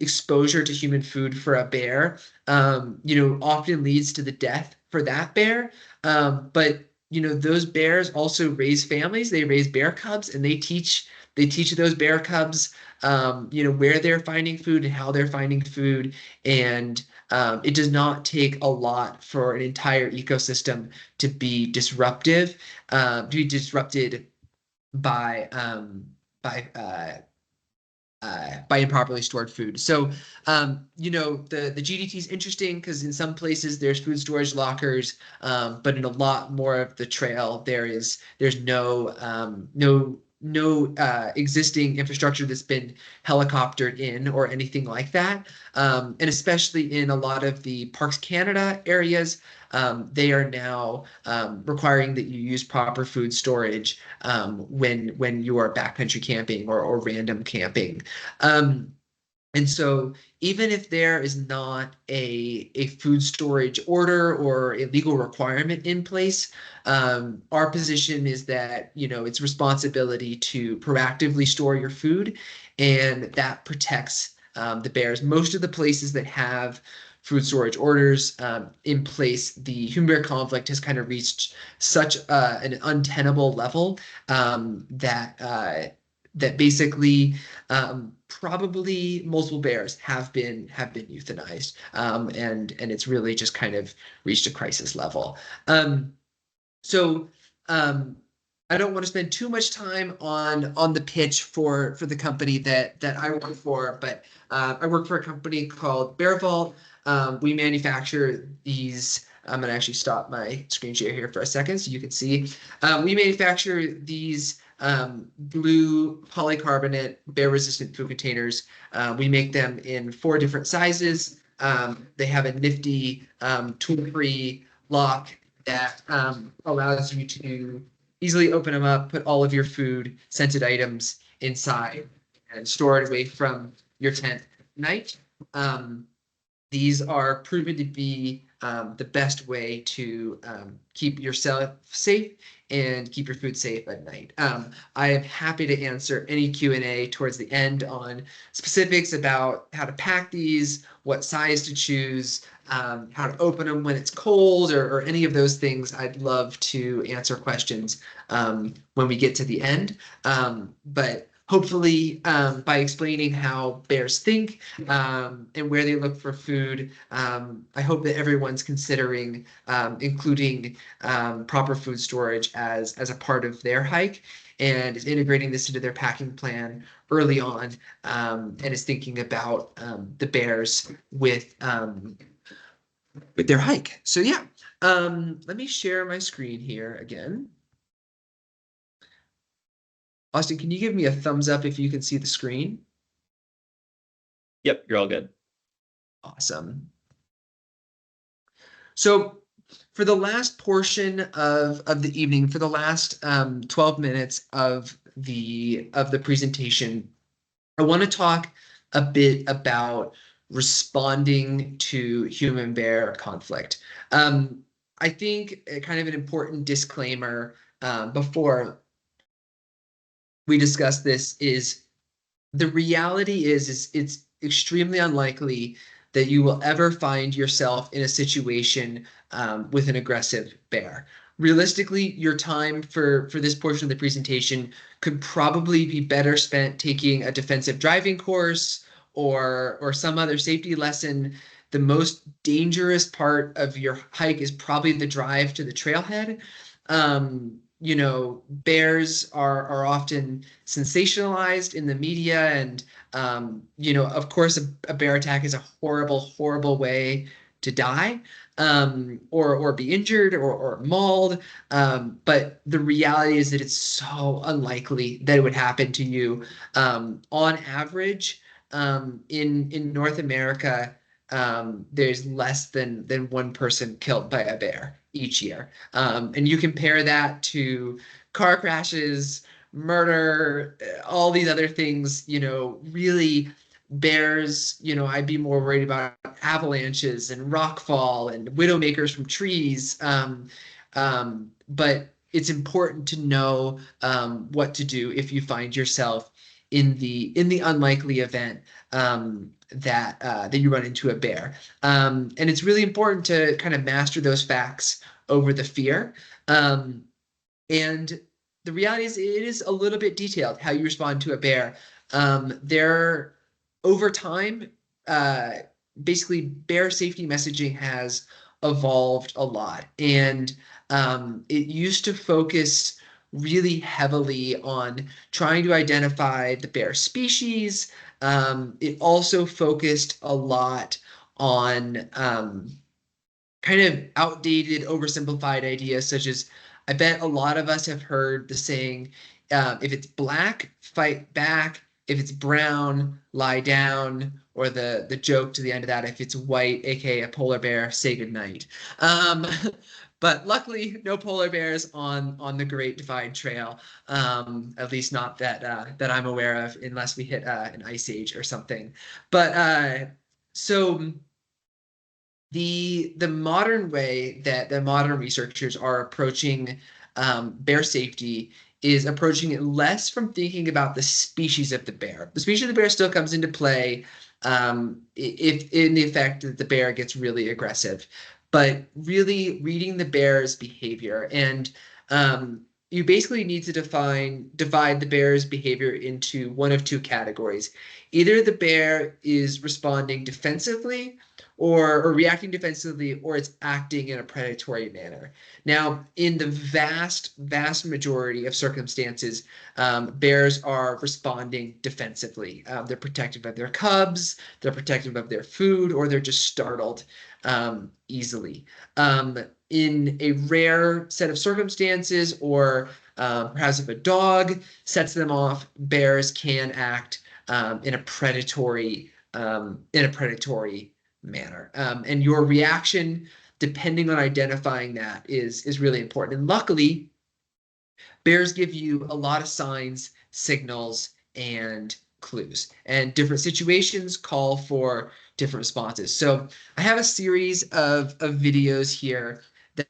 [SPEAKER 2] exposure to human food for a bear, often leads to the death for that bear. But those bears also raise families. They raise bear cubs, and they teach those bear cubs, where they're finding food and how they're finding food. And it does not take a lot for an entire ecosystem to be disrupted by by improperly stored food. So, the GDT is interesting because in some places there's food storage lockers, but in a lot more of the trail there's no existing infrastructure that's been helicoptered in or anything like that. And especially in a lot of the Parks Canada areas, they are now requiring that you use proper food storage when you are backcountry camping or random camping. Um, And so even if there is not a food storage order or a legal requirement in place, our position is that, it's responsibility to proactively store your food, and that protects the bears. Most of the places that have food storage orders in place, the human bear conflict has kind of reached such an untenable level that basically probably multiple bears have been euthanized, and it's really just kind of reached a crisis level. Um, so um, I don't want to spend too much time on the pitch for the company that I work for, but I work for a company called BearVault. We manufacture these. I'm gonna actually stop my screen share here for a second so you can see. We manufacture these blue polycarbonate bear-resistant food containers. We make them in 4 different sizes. They have a nifty tool-free lock that allows you to easily open them up, put all of your food, scented items inside, and store it away from your tent at night. Um, these are proven to be the best way to keep yourself safe and keep your food safe at night. I am happy to answer any Q&A towards the end on specifics about how to pack these, what size to choose, how to open them when it's cold, or any of those things. I'd love to answer questions when we get to the end. But hopefully, by explaining how bears think and where they look for food, I hope that everyone's considering including proper food storage as a part of their hike, and is integrating this into their packing plan early on, and is thinking about the bears with their hike. So yeah, let me share my screen here again. Austin, can you give me a thumbs up if you can see the screen?
[SPEAKER 1] Yep, you're all good.
[SPEAKER 2] Awesome. So for the last portion of the evening, for the last 12 minutes of the presentation, I want to talk a bit about responding to human bear conflict. I think kind of an important disclaimer before we discuss this is the reality is it's extremely unlikely that you will ever find yourself in a situation with an aggressive bear. Realistically, your time for this portion of the presentation could probably be better spent taking a defensive driving course or some other safety lesson. The most dangerous part of your hike is probably the drive to the trailhead. Bears are often sensationalized in the media, and of course, a bear attack is a horrible, horrible way to die, or be injured or mauled. But the reality is that it's so unlikely that it would happen to you. On average, in North America, there's less than one person killed by a bear each year. And you compare that to car crashes, murder, all these other things, really bears, I'd be more worried about avalanches and rockfall and widowmakers from trees. But it's important to know what to do if you find yourself in the unlikely event that you run into a bear. And it's really important to kind of master those facts over the fear. And the reality is, it is a little bit detailed how you respond to a bear. There, over time, uh, basically, bear safety messaging has evolved a lot, and it used to focus really heavily on trying to identify the bear species. It also focused a lot on kind of outdated, oversimplified ideas, such as I bet a lot of us have heard the saying, if it's black, fight back. If it's brown, lie down. Or the joke to the end of that, if it's white, aka a polar bear, say goodnight. Um, But luckily, no polar bears on the Great Divide Trail, at least not that I'm aware of, unless we hit an ice age or something. But so the modern way that the modern researchers are approaching bear safety is approaching it less from thinking about the species of the bear. The species of the bear still comes into play if in the effect that the bear gets really aggressive, but really reading the bear's behavior. And you basically need to divide the bear's behavior into one of two categories. Either the bear is responding defensively or reacting defensively, or it's acting in a predatory manner. Now, in the vast majority of circumstances, bears are responding defensively. They're protective of their cubs, they're protective of their food, or they're just startled easily. In a rare set of circumstances, or perhaps if a dog sets them off, bears can act in a predatory manner. And your reaction, depending on identifying that, is really important. And luckily, bears give you a lot of signs, signals, and clues. And different situations call for different responses. So I have a series of videos here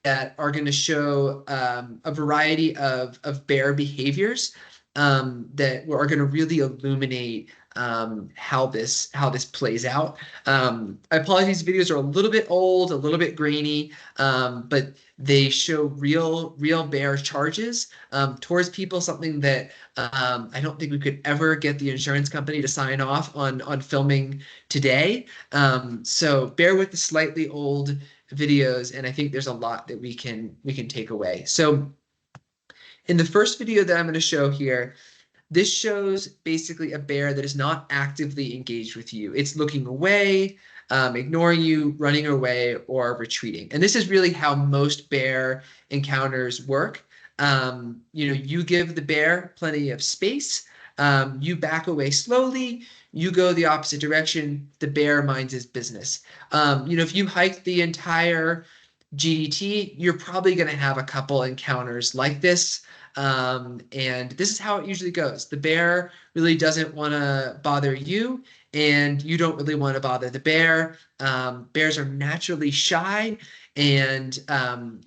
[SPEAKER 2] that are going to show a variety of bear behaviors that are going to really illuminate how this plays out. I apologize, these videos are a little bit old, a little bit grainy, but they show real bear charges towards people, something that I don't think we could ever get the insurance company to sign off on filming today. So bear with the slightly old videos, and I think there's a lot that we can take away. So in the first video that I'm going to show here, this shows basically a bear that is not actively engaged with you. It's looking away, ignoring you, running away, or retreating. And this is really how most bear encounters work. You give the bear plenty of space. You back away slowly. You go the opposite direction. The bear minds his business. If you hike the entire GDT, you're probably going to have a couple encounters like this. And this is how it usually goes. The bear really doesn't want to bother you, and you don't really want to bother the bear. Bears are naturally shy, and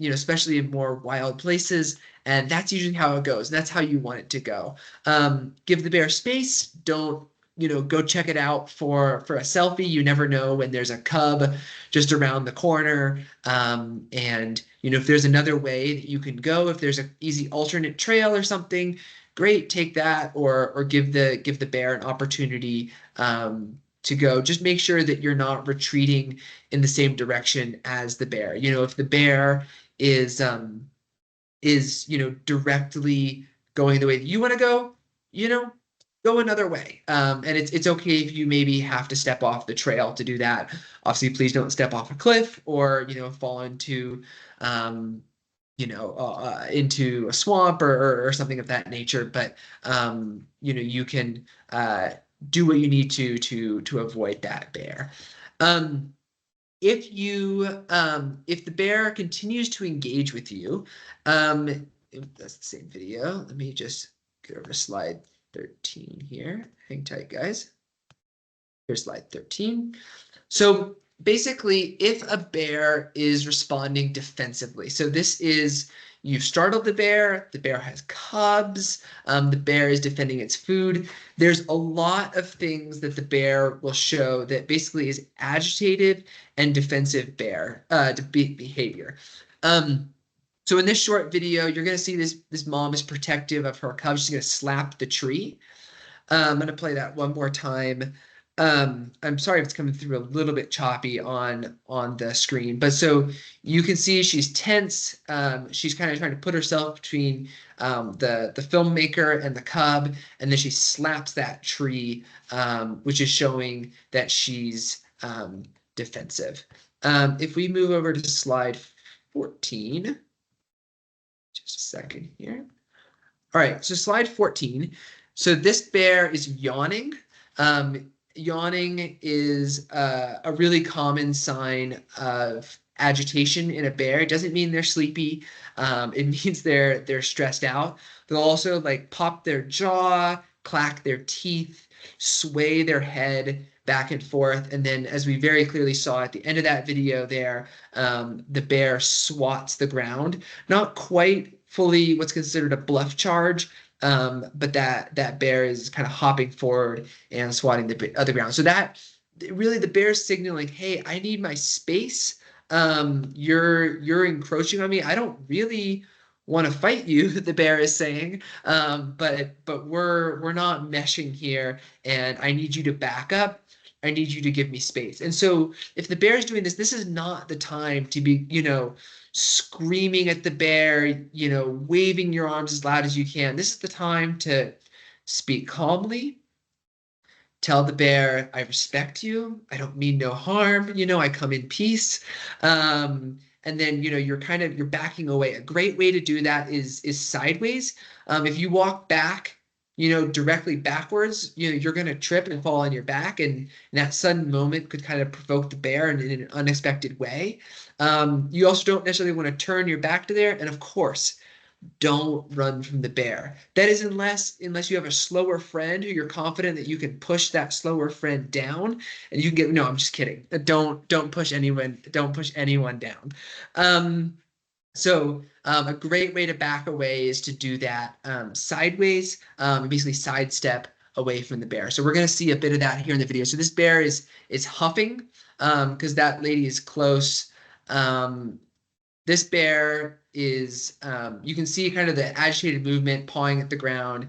[SPEAKER 2] especially in more wild places. And that's usually how it goes. That's how you want it to go. Give the bear space. Don't go check it out for a selfie. You never know when there's a cub just around the corner. And if there's another way that you can go, if there's an easy alternate trail or something, great, take that, or give the bear an opportunity to go. Just make sure that you're not retreating in the same direction as the bear. If the bear is directly going the way that you want to go, go another way. And it's okay if you maybe have to step off the trail to do that. Obviously, please don't step off a cliff or fall into into a swamp or something of that nature. But you can do what you need to avoid that bear. If the bear continues to engage with you, if that's the same video. Let me just go over to slide 13 here. Hang tight, guys. Here's slide 13. So basically, if a bear is responding defensively, so this is you've startled the bear has cubs, the bear is defending its food. There's a lot of things that the bear will show that basically is agitated and defensive bear behavior. So in this short video, you're going to see this mom is protective of her cubs. She's going to slap the tree. I'm going to play that one more time. I'm sorry if it's coming through a little bit choppy on the screen, but so you can see she's tense. She's kind of trying to put herself between the filmmaker and the cub, and then she slaps that tree, which is showing that she's defensive. If we move over to slide 14, just a second here. All right, so slide 14. So this bear is yawning. Yawning is a really common sign of agitation in a bear. It doesn't mean they're sleepy. It means they're stressed out. They'll also like pop their jaw, clack their teeth, sway their head back and forth. And then, as we very clearly saw at the end of that video there, the bear swats the ground. Not quite fully what's considered a bluff charge, but that bear is kind of hopping forward and swatting the other ground. So that really the bear's signaling, hey, I need my space. You're encroaching on me. I don't really want to fight you, the bear is saying. But we're not meshing here, and I need you to back up. I need you to give me space. And so if the bear is doing this, this is not the time to be, screaming at the bear, waving your arms as loud as you can. This is the time to speak calmly, tell the bear, I respect you. I don't mean no harm. I come in peace. And then, you're backing away. A great way to do that is sideways. If you walk back, directly backwards, you're going to trip and fall on your back. And that sudden moment could kind of provoke the bear in an unexpected way. You also don't necessarily want to turn your back to there. And of course, don't run from the bear. That is unless you have a slower friend who you're confident that you can push that slower friend down and you can get, no, I'm just kidding. Don't push anyone down. A great way to back away is to do that sideways, basically sidestep away from the bear. So we're going to see a bit of that here in the video. So this bear is huffing because that lady is close. This bear is, you can see kind of the agitated movement, pawing at the ground.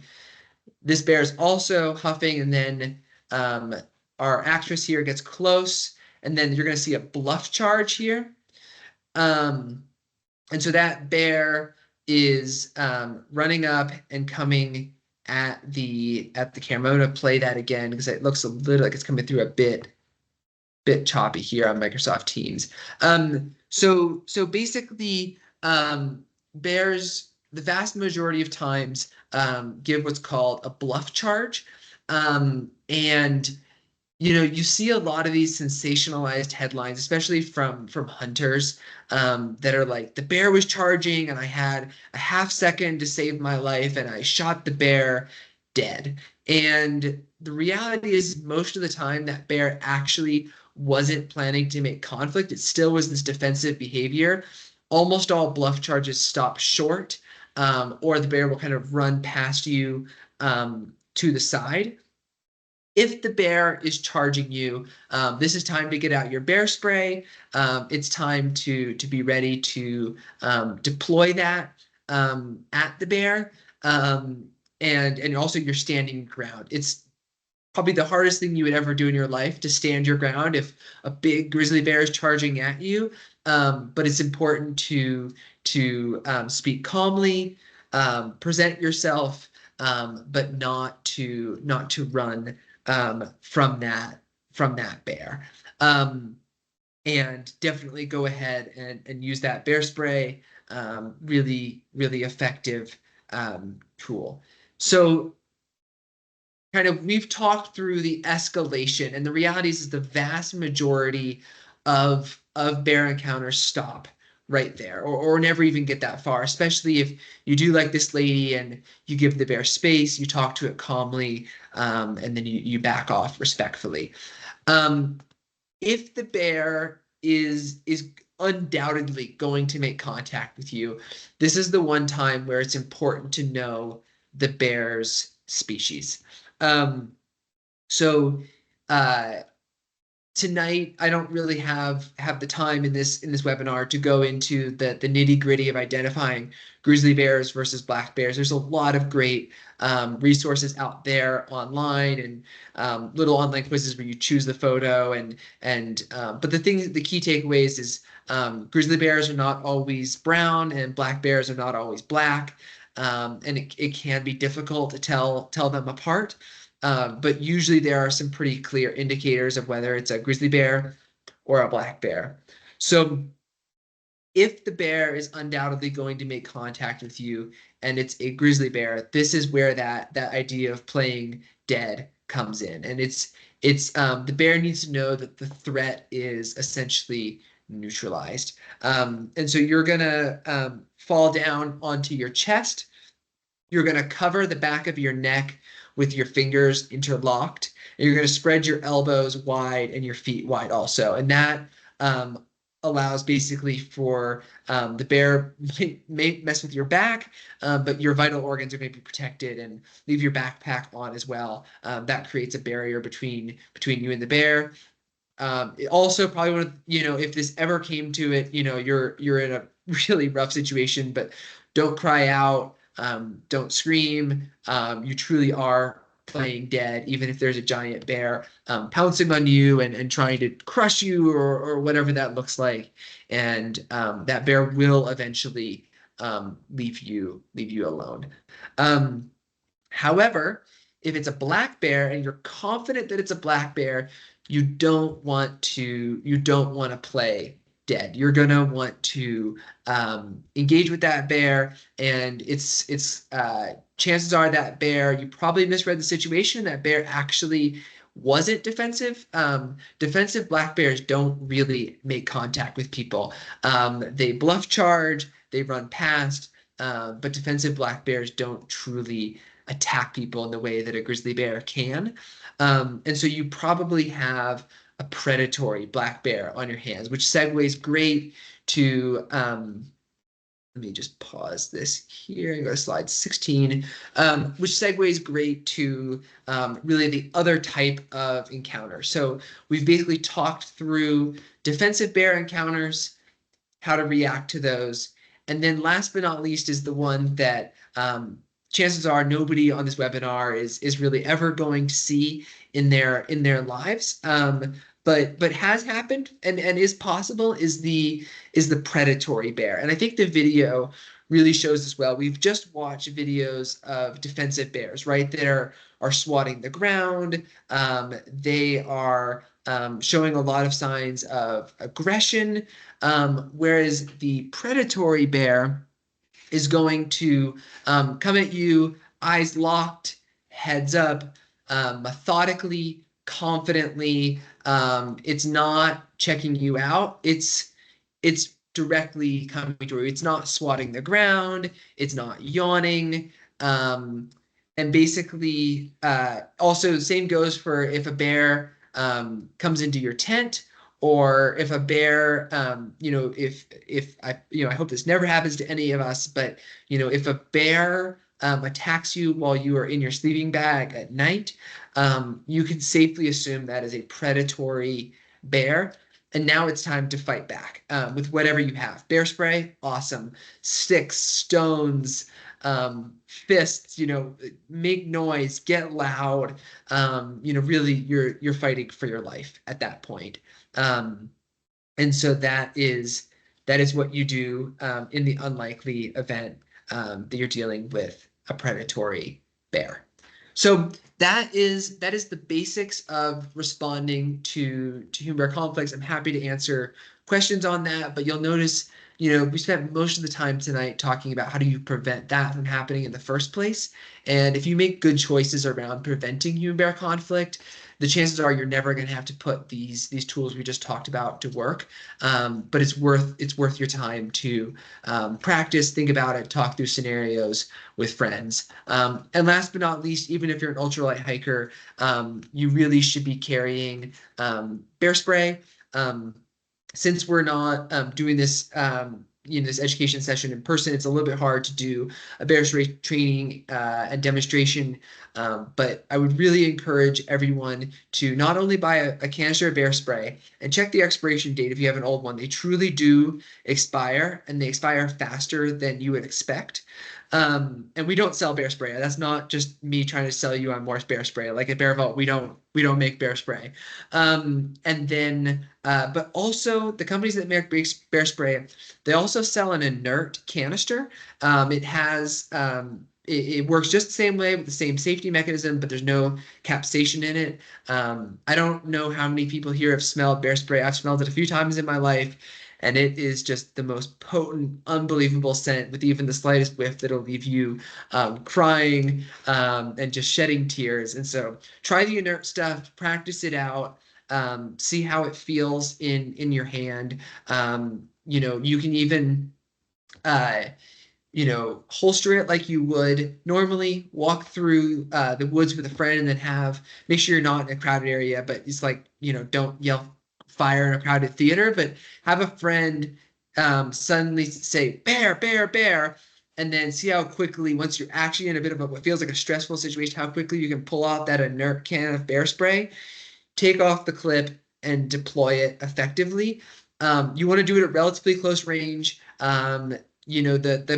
[SPEAKER 2] This bear is also huffing, and then our actress here gets close, and then you're going to see a bluff charge here. And so that bear is running up and coming at the camera. I'm going to play that again because it looks a little like it's coming through a bit choppy here on Microsoft Teams. So basically, bears the vast majority of times give what's called a bluff charge, and you see a lot of these sensationalized headlines, especially from hunters, that are like, the bear was charging and I had a half second to save my life and I shot the bear dead. And the reality is, most of the time that bear actually wasn't planning to make conflict. It still was this defensive behavior. Almost all bluff charges stop short, or the bear will kind of run past you to the side. If the bear is charging you, this is time to get out your bear spray. It's time to be ready to deploy that at the bear. And also you're standing ground. It's probably the hardest thing you would ever do in your life, to stand your ground if a big grizzly bear is charging at you. But it's important to speak calmly, present yourself, but not to run from that bear. And definitely go ahead and use that bear spray. Really, really effective tool. So kind of, we've talked through the escalation, and the reality is the vast majority of bear encounters stop right there, or never even get that far, especially if you do like this lady and you give the bear space, you talk to it calmly, and then you back off respectfully. If the bear is undoubtedly going to make contact with you, this is the one time where it's important to know the bear's species. So tonight I don't really have the time in this webinar to go into the nitty-gritty of identifying grizzly bears versus black bears. There's a lot of great resources out there online, and little online quizzes where you choose the photo, but the key takeaways is grizzly bears are not always brown and black bears are not always black. And it can be difficult to tell them apart. But usually there are some pretty clear indicators of whether it's a grizzly bear or a black bear. So if the bear is undoubtedly going to make contact with you and it's a grizzly bear, this is where that idea of playing dead comes in. And it's the bear needs to know that the threat is essentially neutralized. And so you're gonna fall down onto your chest. You're going to cover the back of your neck with your fingers interlocked. And you're going to spread your elbows wide and your feet wide also. And that allows basically for the bear may mess with your back, but your vital organs are going to be protected, and leave your backpack on as well. That creates a barrier between you and the bear. It also probably would, if this ever came to it, you're in a really rough situation, but don't cry out, don't scream. You truly are playing dead, even if there's a giant bear pouncing on you and trying to crush you, or whatever that looks like. And that bear will eventually leave you alone. Um, However, if it's a black bear and you're confident that it's a black bear, you don't want to play dead. You're gonna want to engage with that bear, and it's chances are that bear, you probably misread the situation. That bear actually wasn't defensive. Defensive black bears don't really make contact with people. They bluff charge, they run past, but defensive black bears don't truly attack people in the way that a grizzly bear can. And so you probably have a predatory black bear on your hands, which segues great to let me just pause this here and go to slide 16, which segues great to really the other type of encounter. So we've basically talked through defensive bear encounters, how to react to those. And then last but not least is the one that chances are nobody on this webinar is really ever going to see in their lives. But has happened and is possible, is the predatory bear. And I think the video really shows this well. We've just watched videos of defensive bears, right? That are swatting the ground. They are showing a lot of signs of aggression, whereas the predatory bear is going to come at you, eyes locked, heads up, methodically, confidently. It's not checking you out. It's directly coming through. It's not swatting the ground. It's not yawning. And basically, also the same goes for if a bear comes into your tent, or if a bear, if I hope this never happens to any of us, but if a bear attacks you while you are in your sleeping bag at night, you can safely assume that is a predatory bear. And now it's time to fight back with whatever you have. Bear spray, awesome. Sticks, stones, fists, make noise, get loud. Really you're fighting for your life at that point. And so that is what you do in the unlikely event that you're dealing with a predatory bear. So that is the basics of responding to human bear conflicts. I'm happy to answer questions on that, but you'll notice, we spent most of the time tonight talking about how do you prevent that from happening in the first place. And if you make good choices around preventing human bear conflict, the chances are you're never going to have to put these tools we just talked about to work. But it's worth your time to practice, think about it, talk through scenarios with friends. And last but not least, even if you're an ultralight hiker, you really should be carrying bear spray. Since we're not doing this this education session in person, it's a little bit hard to do a bear spray training and demonstration. But I would really encourage everyone to not only buy a canister of bear spray and check the expiration date if you have an old one. They truly do expire, and they expire faster than you would expect. And we don't sell bear spray. That's not just me trying to sell you on Morse bear spray. Like at BearVault, we don't make bear spray. And then, but also the companies that make bear spray, they also sell an inert canister. It has it works just the same way with the same safety mechanism, but there's no capsation in it. I don't know how many people here have smelled bear spray. I've smelled it a few times in my life, and it is just the most potent, unbelievable scent with even the slightest whiff that'll leave you crying and just shedding tears. And so try the inert stuff, practice it out. See how it feels in your hand. You can even uh, holster it like you would normally, walk through the woods with a friend, and then make sure you're not in a crowded area, but it's like, don't yell fire in a crowded theater, but have a friend suddenly say, bear, bear, bear, and then see how quickly, once you're actually in a bit of what feels like a stressful situation, how quickly you can pull out that inert can of bear spray, take off the clip, and deploy it effectively. You want to do it at relatively close range. The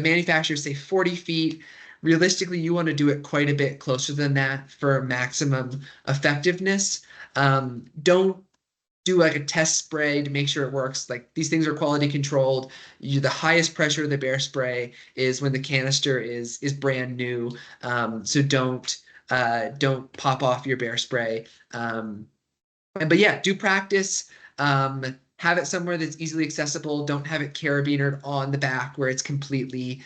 [SPEAKER 2] manufacturers say 40 feet. Realistically, you want to do it quite a bit closer than that for maximum effectiveness. Don't do like a test spray to make sure it works. Like, these things are quality controlled. The highest pressure of the bear spray is when the canister is brand new. So don't pop off your bear spray. But yeah, do practice. Have it somewhere that's easily accessible. Don't have it carabinered on the back where it's completely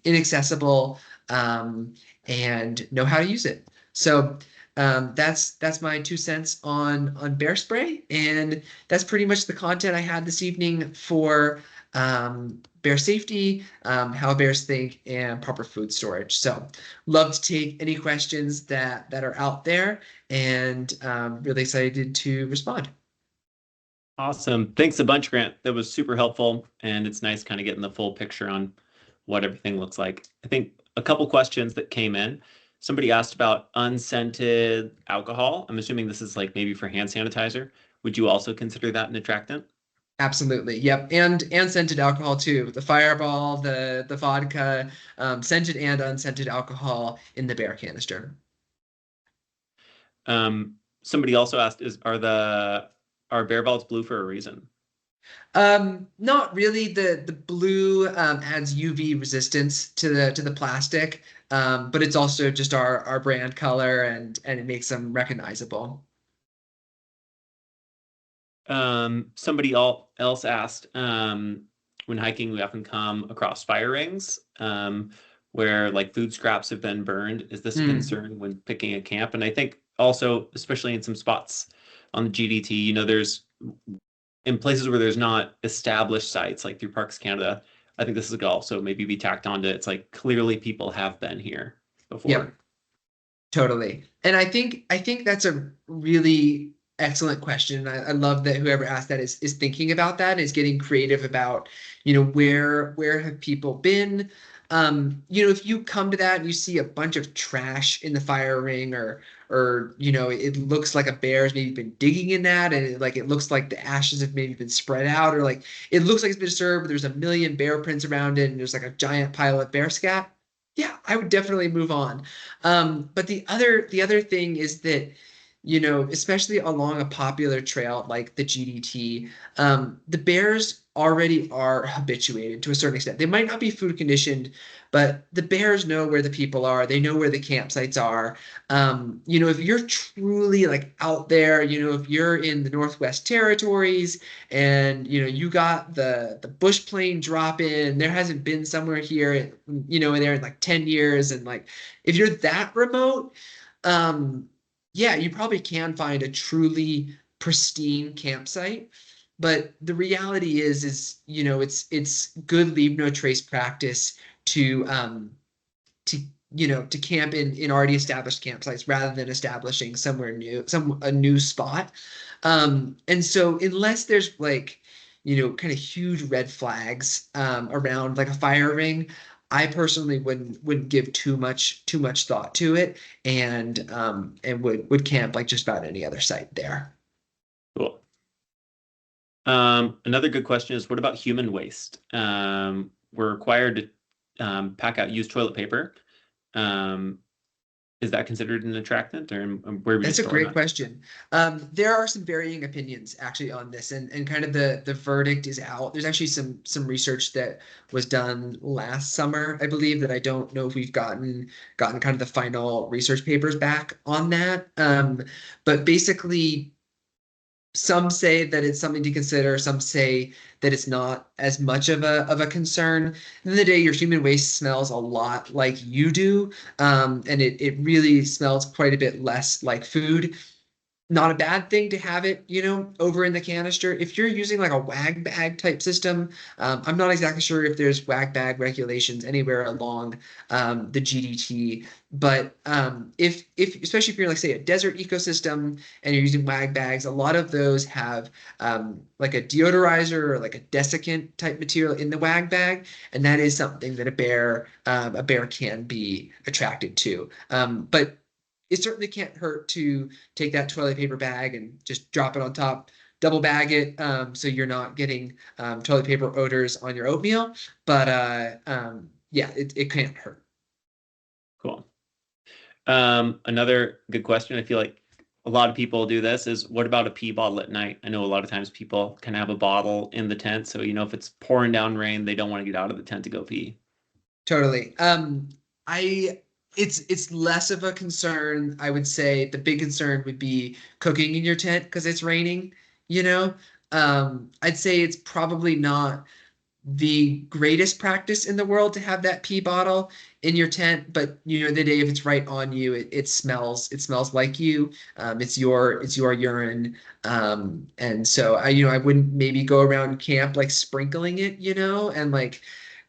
[SPEAKER 2] inaccessible. And know how to use it. So that's my 2 cents on bear spray, and that's pretty much the content I had this evening for bear safety, how bears think, and proper food storage. So love to take any questions that are out there, and really excited to respond.
[SPEAKER 1] Awesome. Thanks a bunch, Grant. That was super helpful, and it's nice kind of getting the full picture on what everything looks like. I think a couple questions that came in. Somebody asked about unscented alcohol. I'm assuming this is like maybe for hand sanitizer. Would you also consider that an attractant?
[SPEAKER 2] Absolutely. Yep. And scented alcohol too. The Fireball, the vodka, scented and unscented alcohol in the bear canister.
[SPEAKER 1] Somebody also asked, are bear vaults blue for a reason?
[SPEAKER 2] Not really. The blue adds UV resistance to the plastic, but it's also just our brand color, and it makes them recognizable.
[SPEAKER 1] Else asked, when hiking, we often come across fire rings, where like food scraps have been burned. Is this a
[SPEAKER 2] Mm,
[SPEAKER 1] concern when picking a camp? And I think also, especially in some spots on the GDT, there's in places where there's not established sites like through Parks Canada. I think this is also maybe be tacked onto. It's like clearly people have been here
[SPEAKER 2] yep.
[SPEAKER 1] before.
[SPEAKER 2] Totally. And I think that's a really excellent question. I love that whoever asked that is thinking about that, is getting creative about, where have people been? If you come to that and you see a bunch of trash in the fire ring, or it looks like a bear's maybe been digging in that, and it looks like the ashes have maybe been spread out, or like it looks like it's been disturbed, but there's a million bear prints around it, and there's like a giant pile of bear scat. Yeah, I would definitely move on. But the other thing is that, especially along a popular trail like the GDT, the bears already are habituated to a certain extent. They might not be food conditioned, but the bears know where the people are. They know where the campsites are. If you're truly like out there, if you're in the Northwest Territories, and you got the bush plane drop in, there hasn't been somewhere here, in there in like 10 years, and like, if you're that remote, um, yeah, you probably can find a truly pristine campsite. But the reality is, it's good leave no trace practice to to camp in already established campsites rather than establishing somewhere new, a new spot. And so unless there's like, kind of huge red flags around like a fire ring, I personally wouldn't give too much thought to it, and would camp like just about any other site there.
[SPEAKER 1] Cool. Another good question is, what about human waste? We're required to pack out used toilet paper. Um, is that considered an attractant, or where would you
[SPEAKER 2] That's a
[SPEAKER 1] fall on
[SPEAKER 2] great
[SPEAKER 1] that?
[SPEAKER 2] question. There are some varying opinions actually on this, and kind of the verdict is out. There's actually some research that was done last summer, I believe, that I don't know if we've gotten kind of the final research papers back on that. But basically, some say that it's something to consider. Some say that it's not as much of a concern. At the end of the day, your human waste smells a lot like you do, and it really smells quite a bit less like food. not a bad thing to have it, over in the canister. If you're using like a wag bag type system, I'm not exactly sure if there's wag bag regulations anywhere along the GDT, but if especially if you're like say a desert ecosystem and you're using wag bags, a lot of those have like a deodorizer or like a desiccant type material in the wag bag, and that is something that a bear can be attracted to. But it certainly can't hurt to take that toilet paper bag and just drop it on top, double bag it, so you're not getting toilet paper odors on your oatmeal. But yeah, it can't hurt.
[SPEAKER 1] Cool. Another good question, I feel like a lot of people do this, is what about a pee bottle at night? I know a lot of times people can have a bottle in the tent, so if it's pouring down rain, they don't want to get out of the tent to go pee.
[SPEAKER 2] Totally. I it's less of a concern. I would say the big concern would be cooking in your tent because it's raining, you know. I'd say it's probably not the greatest practice in the world to have that pee bottle in your tent, but the day if it's right on you, it smells like you. It's your urine. And so I wouldn't maybe go around camp like sprinkling it, and like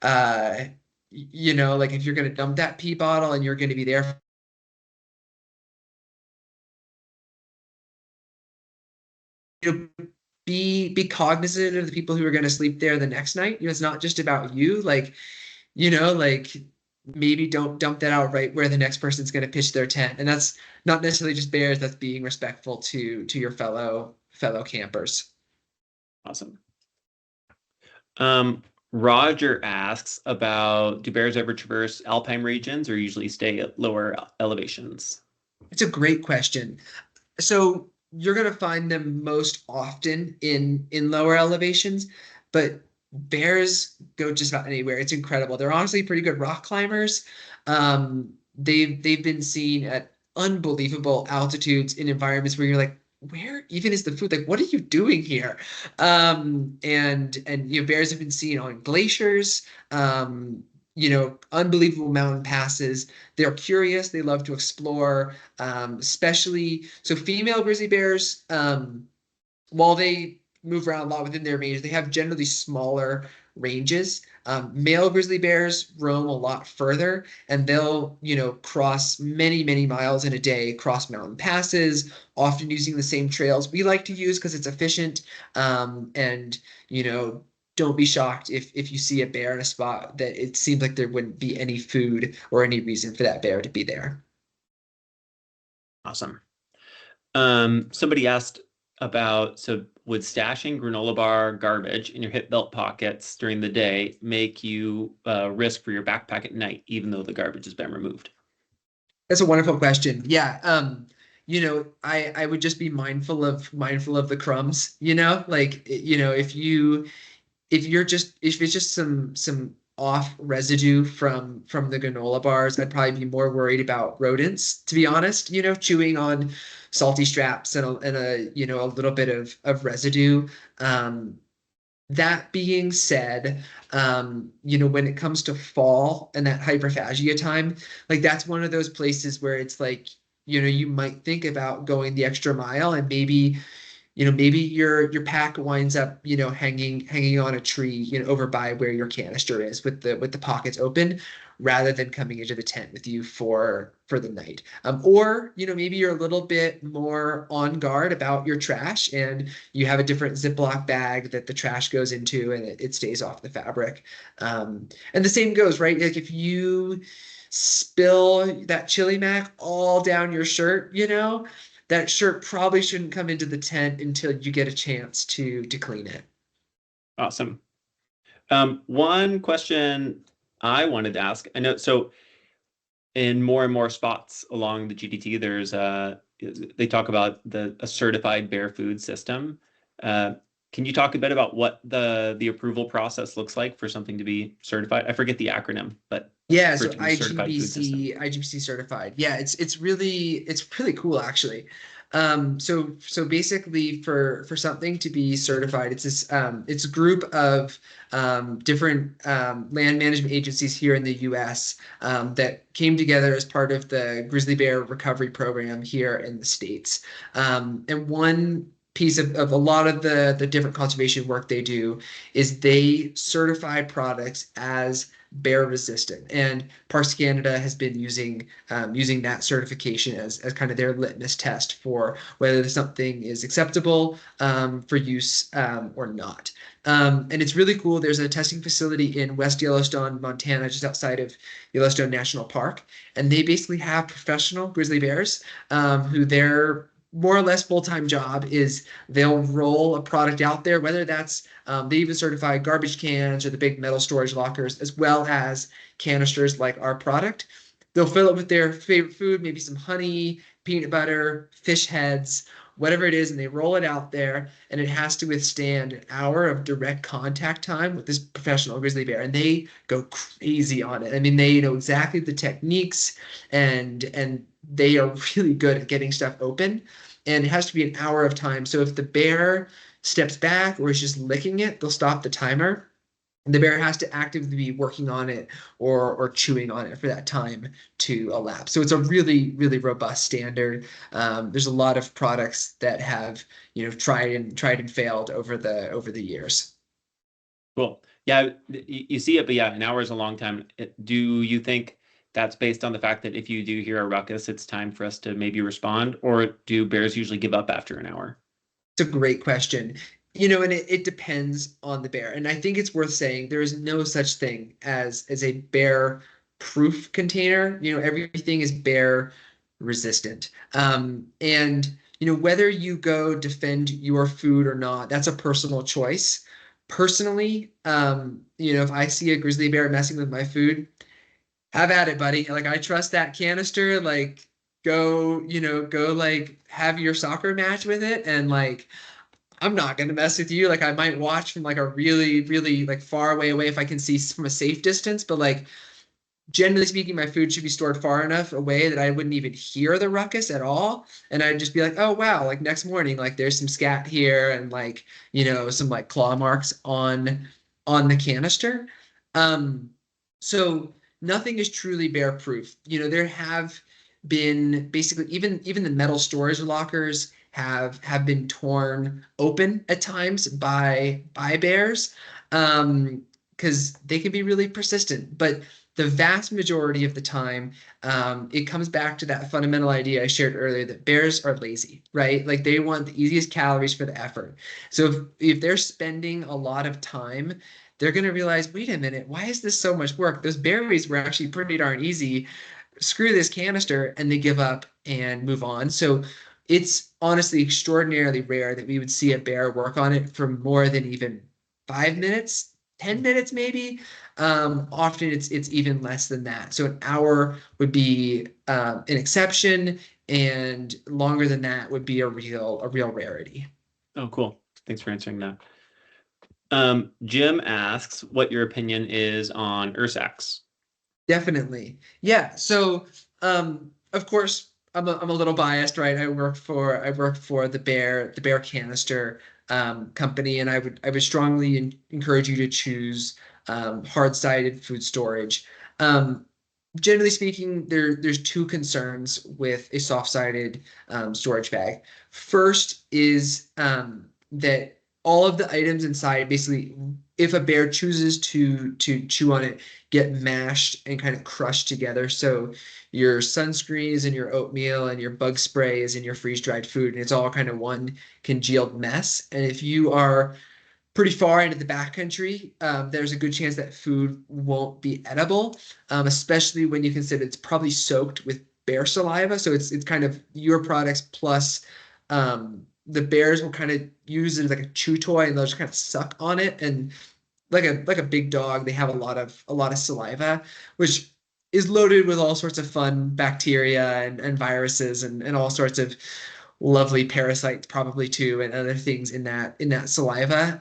[SPEAKER 2] uh like if you're gonna dump that pee bottle and you're gonna be there, be cognizant of the people who are gonna sleep there the next night. It's not just about you. Like maybe don't dump that out right where the next person's going to pitch their tent. And that's not necessarily just bears, that's being respectful to your fellow campers.
[SPEAKER 1] Awesome. Roger asks about, do bears ever traverse alpine regions or usually stay at lower elevations?
[SPEAKER 2] It's a great question. So you're going to find them most often in lower elevations, but bears go just about anywhere. It's incredible. They're honestly pretty good rock climbers. They've been seen at unbelievable altitudes in environments where you're like, where even is the food? Like, what are you doing here? And bears have been seen on glaciers. Unbelievable mountain passes. They're curious. They love to explore, especially so female grizzly bears, while they move around a lot within their range, they have generally smaller ranges. Male grizzly bears roam a lot further, and they'll, cross many, many miles in a day, cross mountain passes, often using the same trails we like to use because it's efficient. And, don't be shocked if you see a bear in a spot that it seems like there wouldn't be any food or any reason for that bear to be there.
[SPEAKER 1] Awesome. Somebody asked about, so would stashing granola bar garbage in your hip belt pockets during the day make you risk for your backpack at night, even though the garbage has been removed?
[SPEAKER 2] That's a wonderful question. Yeah. I would just be mindful of the crumbs, like, if it's just some off residue from the granola bars, I'd probably be more worried about rodents, to be honest, chewing on salty straps and a little bit of residue. Um, that being said, when it comes to fall and that hyperphagia time, like that's one of those places where it's like, you might think about going the extra mile and maybe your pack winds up, hanging on a tree, over by where your canister is with the pockets open, rather than coming into the tent with you for the night. Or maybe you're a little bit more on guard about your trash, and you have a different Ziploc bag that the trash goes into, and it stays off the fabric. And the same goes, right? Like if you spill that chili mac all down your shirt, that shirt probably shouldn't come into the tent until you get a chance to clean it.
[SPEAKER 1] Awesome. One question I wanted to ask, I know, so in more and more spots along the GDT, they talk about a certified bear food system. Uh, can you talk a bit about what the approval process looks like for something to be certified? I forget the acronym, but
[SPEAKER 2] Yeah,
[SPEAKER 1] for it
[SPEAKER 2] so
[SPEAKER 1] to be a certified food system.
[SPEAKER 2] IGBC certified. Yeah, it's really cool actually. So basically, for something to be certified, it's a group of different land management agencies here in the U.S. That came together as part of the grizzly bear recovery program here in the States. And one piece of a lot of the different conservation work they do is they certify products as bear resistant, and Parks Canada has been using that certification as kind of their litmus test for whether something is acceptable for use or not. And it's really cool. There's a testing facility in West Yellowstone, Montana, just outside of Yellowstone National Park, and they basically have professional grizzly bears who their more or less full-time job is they'll roll a product out there, whether that's they even certify garbage cans or the big metal storage lockers, as well as canisters like our product. They'll fill it with their favorite food, maybe some honey, peanut butter, fish heads, whatever it is, and they roll it out there, and it has to withstand an hour of direct contact time with this professional grizzly bear, and they go crazy on it. I mean, they know exactly the techniques, and they are really good at getting stuff open, and it has to be an hour of time. So if the bear steps back or is just licking it, they'll stop the timer. The bear has to actively be working on it or chewing on it for that time to elapse. So it's a really robust standard. There's a lot of products that have tried and failed over the years.
[SPEAKER 1] Cool. Yeah, you see it, but yeah, an hour is a long time. Do you think that's based on the fact that if you do hear a ruckus, it's time for us to maybe respond, or do bears usually give up after an hour?
[SPEAKER 2] It's a great question. And it depends on the bear. And I think it's worth saying there is no such thing as a bear proof container. Everything is bear resistant. And whether you go defend your food or not, that's a personal choice. Personally, if I see a grizzly bear messing with my food, have at it, buddy. Like, I trust that canister. Like, go like have your soccer match with it, and like I'm not gonna mess with you. Like, I might watch from like a really like far away if I can see from a safe distance, but like generally speaking, my food should be stored far enough away that I wouldn't even hear the ruckus at all. And I'd just be like, oh wow, like next morning, like there's some scat here and like, some like claw marks on the canister. Um, so nothing is truly bear proof. There have been basically even the metal storage lockers have been torn open at times by bears. Because they can be really persistent. But the vast majority of the time, it comes back to that fundamental idea I shared earlier that bears are lazy, right? Like, they want the easiest calories for the effort. So if they're spending a lot of time, they're going to realize, wait a minute, why is this so much work? Those berries were actually pretty darn easy. Screw this canister, and they give up and move on. So it's honestly extraordinarily rare that we would see a bear work on it for more than even 5 minutes, 10 minutes maybe. Often it's even less than that. So an hour would be an exception, and longer than that would be a real rarity.
[SPEAKER 1] Oh, cool. Thanks for answering that. Jim asks what your opinion is on Ursax.
[SPEAKER 2] Definitely. Yeah. So, of course, I'm a little biased, right? I work for the Bear Canister company, and I would strongly encourage you to choose hard-sided food storage. Um, Generally speaking, there's two concerns with a soft-sided storage bag. First is that all of the items inside, basically, if a bear chooses to chew on it, get mashed and kind of crushed together. So your sunscreen is in your oatmeal, and your bug spray is in your freeze-dried food, and it's all kind of one congealed mess. And if you are pretty far into the backcountry, there's a good chance that food won't be edible, especially when you consider it's probably soaked with bear saliva. So it's kind of your products plus the bears will kind of use it as like a chew toy, and they'll just kind of suck on it. And like a big dog, they have a lot of saliva, which is loaded with all sorts of fun bacteria and viruses and all sorts of lovely parasites probably too, and other things in that saliva.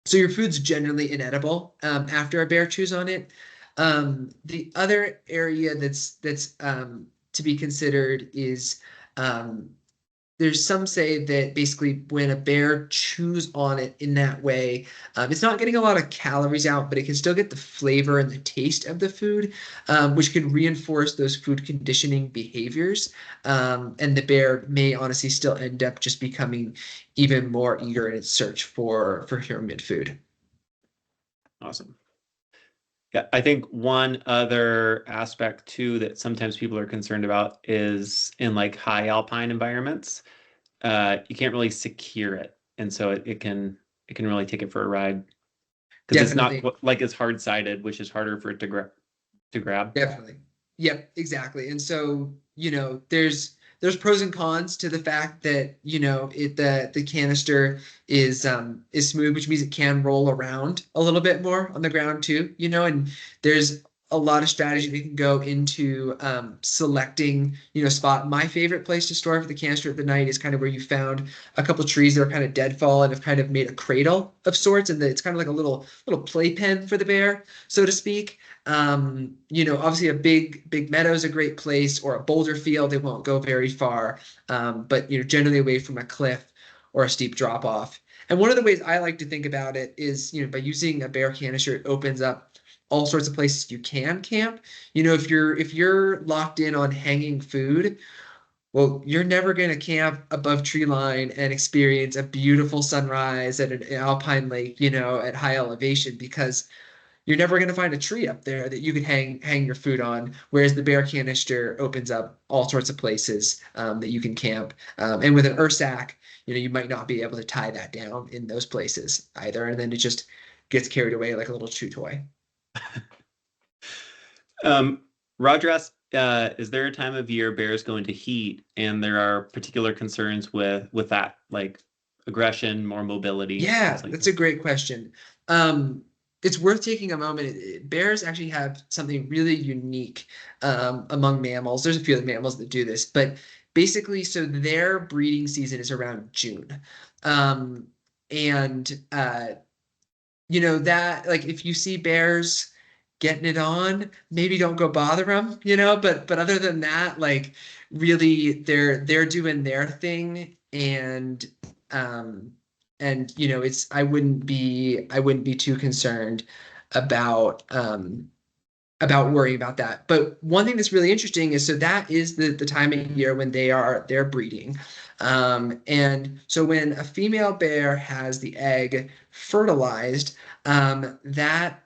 [SPEAKER 2] So your food's generally inedible after a bear chews on it. The other area that's to be considered is um, there's some say that basically when a bear chews on it in that way, it's not getting a lot of calories out, but it can still get the flavor and the taste of the food, which can reinforce those food conditioning behaviors. And the bear may honestly still end up just becoming even more eager in its search for human food.
[SPEAKER 1] Awesome. Yeah, I think one other aspect too that sometimes people are concerned about is in like high alpine environments, you can't really secure it, and so it can really take it for a ride because it's not
[SPEAKER 2] Definitely.
[SPEAKER 1] like it's hard-sided, which is harder for it to grab.
[SPEAKER 2] Definitely. Yep, exactly. And so, there's pros and cons to the fact that, the canister is smooth, which means it can roll around a little bit more on the ground too, and there's a lot of strategy that can go into selecting, spot. My favorite place to store for the canister at the night is kind of where you found a couple trees that are kind of deadfall and have kind of made a cradle of sorts, and it's kind of like a little playpen for the bear, so to speak. Obviously a big meadow is a great place, or a boulder field. It won't go very far, but generally away from a cliff or a steep drop off. And one of the ways I like to think about it is, by using a bear canister, it opens up all sorts of places you can camp. If you're locked in on hanging food, well, you're never going to camp above tree line and experience a beautiful sunrise at an alpine lake, at high elevation, because you're never going to find a tree up there that you could hang your food on. Whereas the bear canister opens up all sorts of places that you can camp. And with an Ursack, you might not be able to tie that down in those places either, and then it just gets carried away like a little chew toy.
[SPEAKER 1] Um, Roger asks, is there a time of year bears go into heat and there are particular concerns with that, like aggression, more mobility, things
[SPEAKER 2] Yeah,
[SPEAKER 1] like
[SPEAKER 2] that's
[SPEAKER 1] that?
[SPEAKER 2] a great question. Um, it's worth taking a moment. Bears actually have something really unique among mammals. There's a few other mammals that do this, but basically, so their breeding season is around June. Um, and that, like, if you see bears getting it on, maybe don't go bother them, but other than that, like, really they're doing their thing. And it's I wouldn't be too concerned about worrying about that. But one thing that's really interesting is, so that is the time of year when they're breeding. And so when a female bear has the egg fertilized, that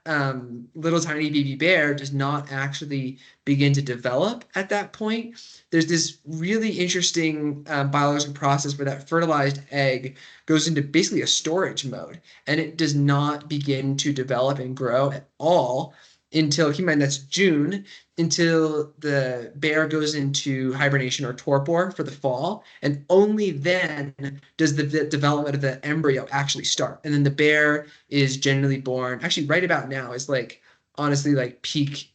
[SPEAKER 2] little tiny baby bear does not actually begin to develop at that point. There's this really interesting biological process where that fertilized egg goes into basically a storage mode, and it does not begin to develop and grow at all until, keep in mind, that's June, until the bear goes into hibernation or torpor for the fall. And only then does the development of the embryo actually start. And then the bear is generally born, actually, right about now is like, honestly, like peak,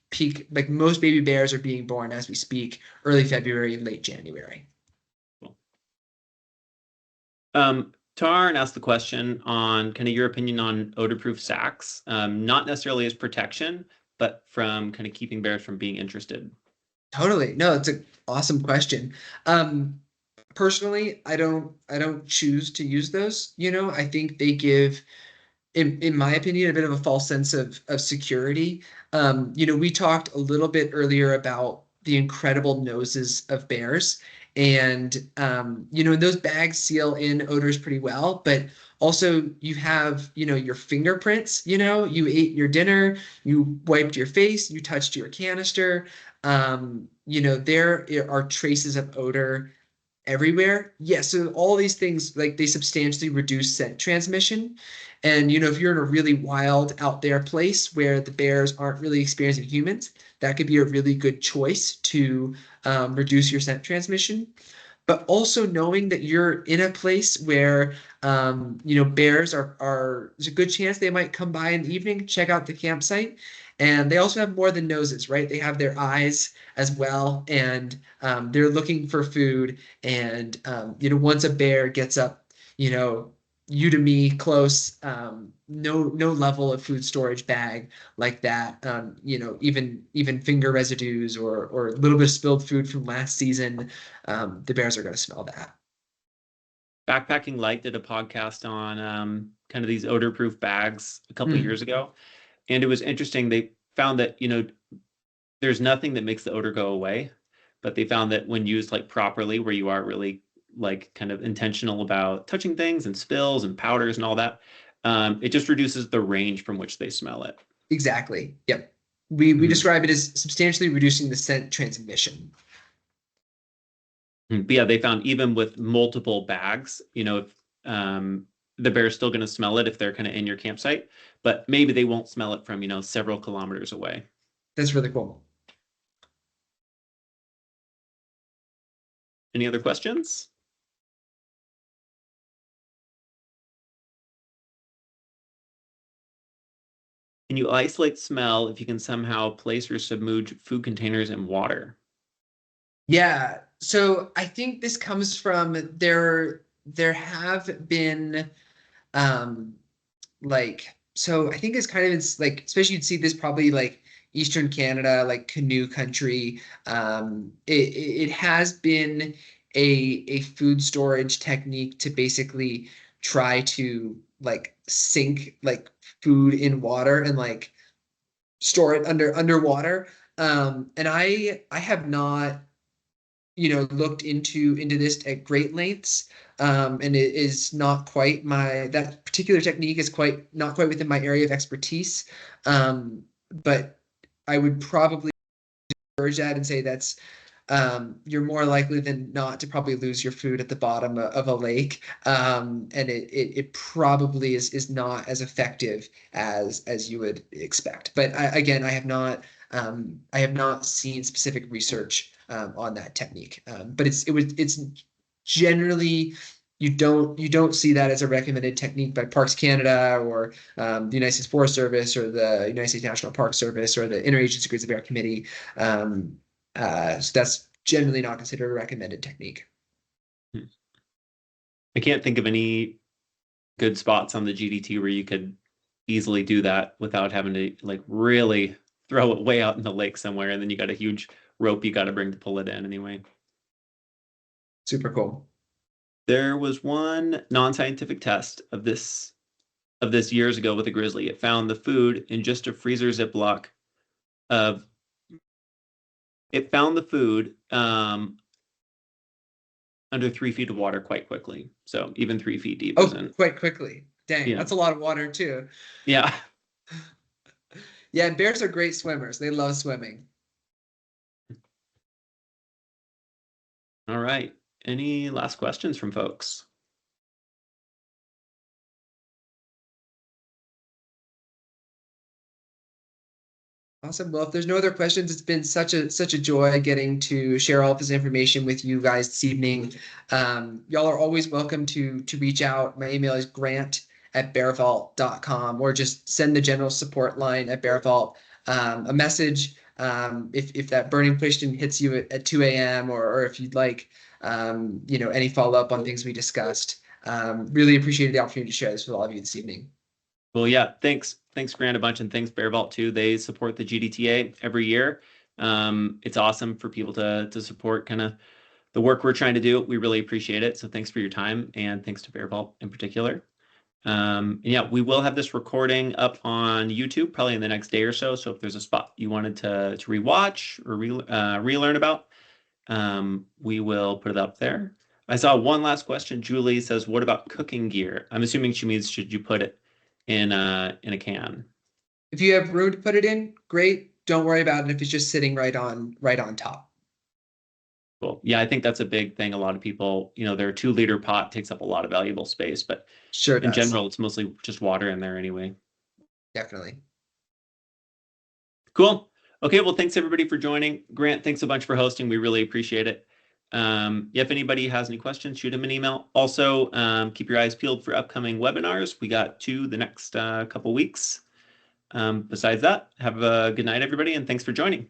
[SPEAKER 2] like most baby bears are being born as we speak, early February, late January.
[SPEAKER 1] Cool. Tarn asked the question on kind of your opinion on odor-proof sacks, not necessarily as protection, but from kind of keeping bears from being interested.
[SPEAKER 2] Totally. No, it's an awesome question. Um, Personally, I don't choose to use those. I think they give, in my opinion, a bit of a false sense of security. We talked a little bit earlier about the incredible noses of bears, and those bags seal in odors pretty well. But also, you have, your fingerprints. You ate your dinner, you wiped your face, you touched your canister. There are traces of odor everywhere. Yeah, so all these things, like, they substantially reduce scent transmission. And if you're in a really wild out there place where the bears aren't really experiencing humans, that could be a really good choice to reduce your scent transmission. But also knowing that you're in a place where bears there's a good chance they might come by in the evening, check out the campsite. And they also have more than noses, right? They have their eyes as well, and they're looking for food. And once a bear gets up, you know, you to me close, no level of food storage bag like that, even finger residues or a little bit of spilled food from last season, the bears are going to smell that.
[SPEAKER 1] Backpacking Light did a podcast on kind of these odor-proof bags a couple of
[SPEAKER 2] Mm,
[SPEAKER 1] years ago, and it was interesting. They found that, there's nothing that makes the odor go away, but they found that when used like properly, where you are really like kind of intentional about touching things and spills and powders and all that, it just reduces the range from which they smell it.
[SPEAKER 2] exactly. Yep. We
[SPEAKER 1] Mhm.
[SPEAKER 2] describe it as substantially reducing the scent transmission.
[SPEAKER 1] But yeah, they found even with multiple bags, if the bear's still going to smell it if they're kind of in your campsite, but maybe they won't smell it from, several kilometers away.
[SPEAKER 2] That's really cool.
[SPEAKER 1] Any other questions? Can you isolate smell if you can somehow place or submerge food containers in water?
[SPEAKER 2] Yeah. So I think this comes from there have been um so I think it's like especially you'd see this probably like Eastern Canada, like canoe country. It has been a food storage technique to basically try to like sink like food in water and like store it underwater. And I have not looked into this at great lengths, and it is not quite my that particular technique is quite not quite within my area of expertise. But I would probably urge that and say that's you're more likely than not to probably lose your food at the bottom of a lake, and it probably is not as effective as you would expect. But again, I have not seen specific research on that technique. But it's generally you don't see that as a recommended technique by Parks Canada or the United States Forest Service or the United States National Park Service or the Interagency Grizzly Bear Committee. So that's generally not considered a recommended technique.
[SPEAKER 1] I can't think of any good spots on the GDT where you could easily do that without having to like really throw it way out in the lake somewhere, and then you got a huge rope you got to bring to pull it in anyway.
[SPEAKER 2] Super cool.
[SPEAKER 1] There was one non-scientific test of this years ago with a grizzly. It found the food in just a freezer Ziploc of it found the food under 3 feet of water quite quickly. So even 3 feet deep
[SPEAKER 2] Oh,
[SPEAKER 1] isn't,
[SPEAKER 2] quite quickly. Dang,
[SPEAKER 1] yeah.
[SPEAKER 2] that's a lot of water too.
[SPEAKER 1] Yeah.
[SPEAKER 2] Yeah, and bears are great swimmers. They love swimming.
[SPEAKER 1] All right. Any last questions from folks?
[SPEAKER 2] Awesome. Well, if there's no other questions, it's been such a joy getting to share all this information with you guys this evening. Y'all are always welcome to reach out. My email is grant@bearvault.com or just send the general support line at BearVault a message if that burning question hits you at 2 a.m. or if you'd like any follow-up on things we discussed. Really appreciated the opportunity to share this with all of you this evening.
[SPEAKER 1] Well, yeah, thanks. Thanks, Grant, a bunch, and thanks, BearVault, too. They support the GDTA every year. It's awesome for people to support kind of the work we're trying to do. We really appreciate it. So thanks for your time, and thanks to BearVault in particular. And yeah, we will have this recording up on YouTube probably in the next day or so. So if there's a spot you wanted to rewatch or relearn about, we will put it up there. I saw one last question. Julie says, "What about cooking gear?" I'm assuming she means should you put it in a can?
[SPEAKER 2] If you have room to put it in, great. Don't worry about it if it's just sitting right on top.
[SPEAKER 1] Cool. Yeah, I think that's a big thing. A lot of people, their 2 liter pot takes up a lot of valuable space, but
[SPEAKER 2] Sure
[SPEAKER 1] in
[SPEAKER 2] does.
[SPEAKER 1] general, it's mostly just water in there anyway.
[SPEAKER 2] Definitely.
[SPEAKER 1] Cool. Okay, well, thanks everybody for joining. Grant, thanks a bunch for hosting. We really appreciate it. Yeah, if anybody has any questions, shoot him an email. Also, keep your eyes peeled for upcoming webinars. We got 2 the next couple weeks. Besides that, have a good night, everybody, and thanks for joining.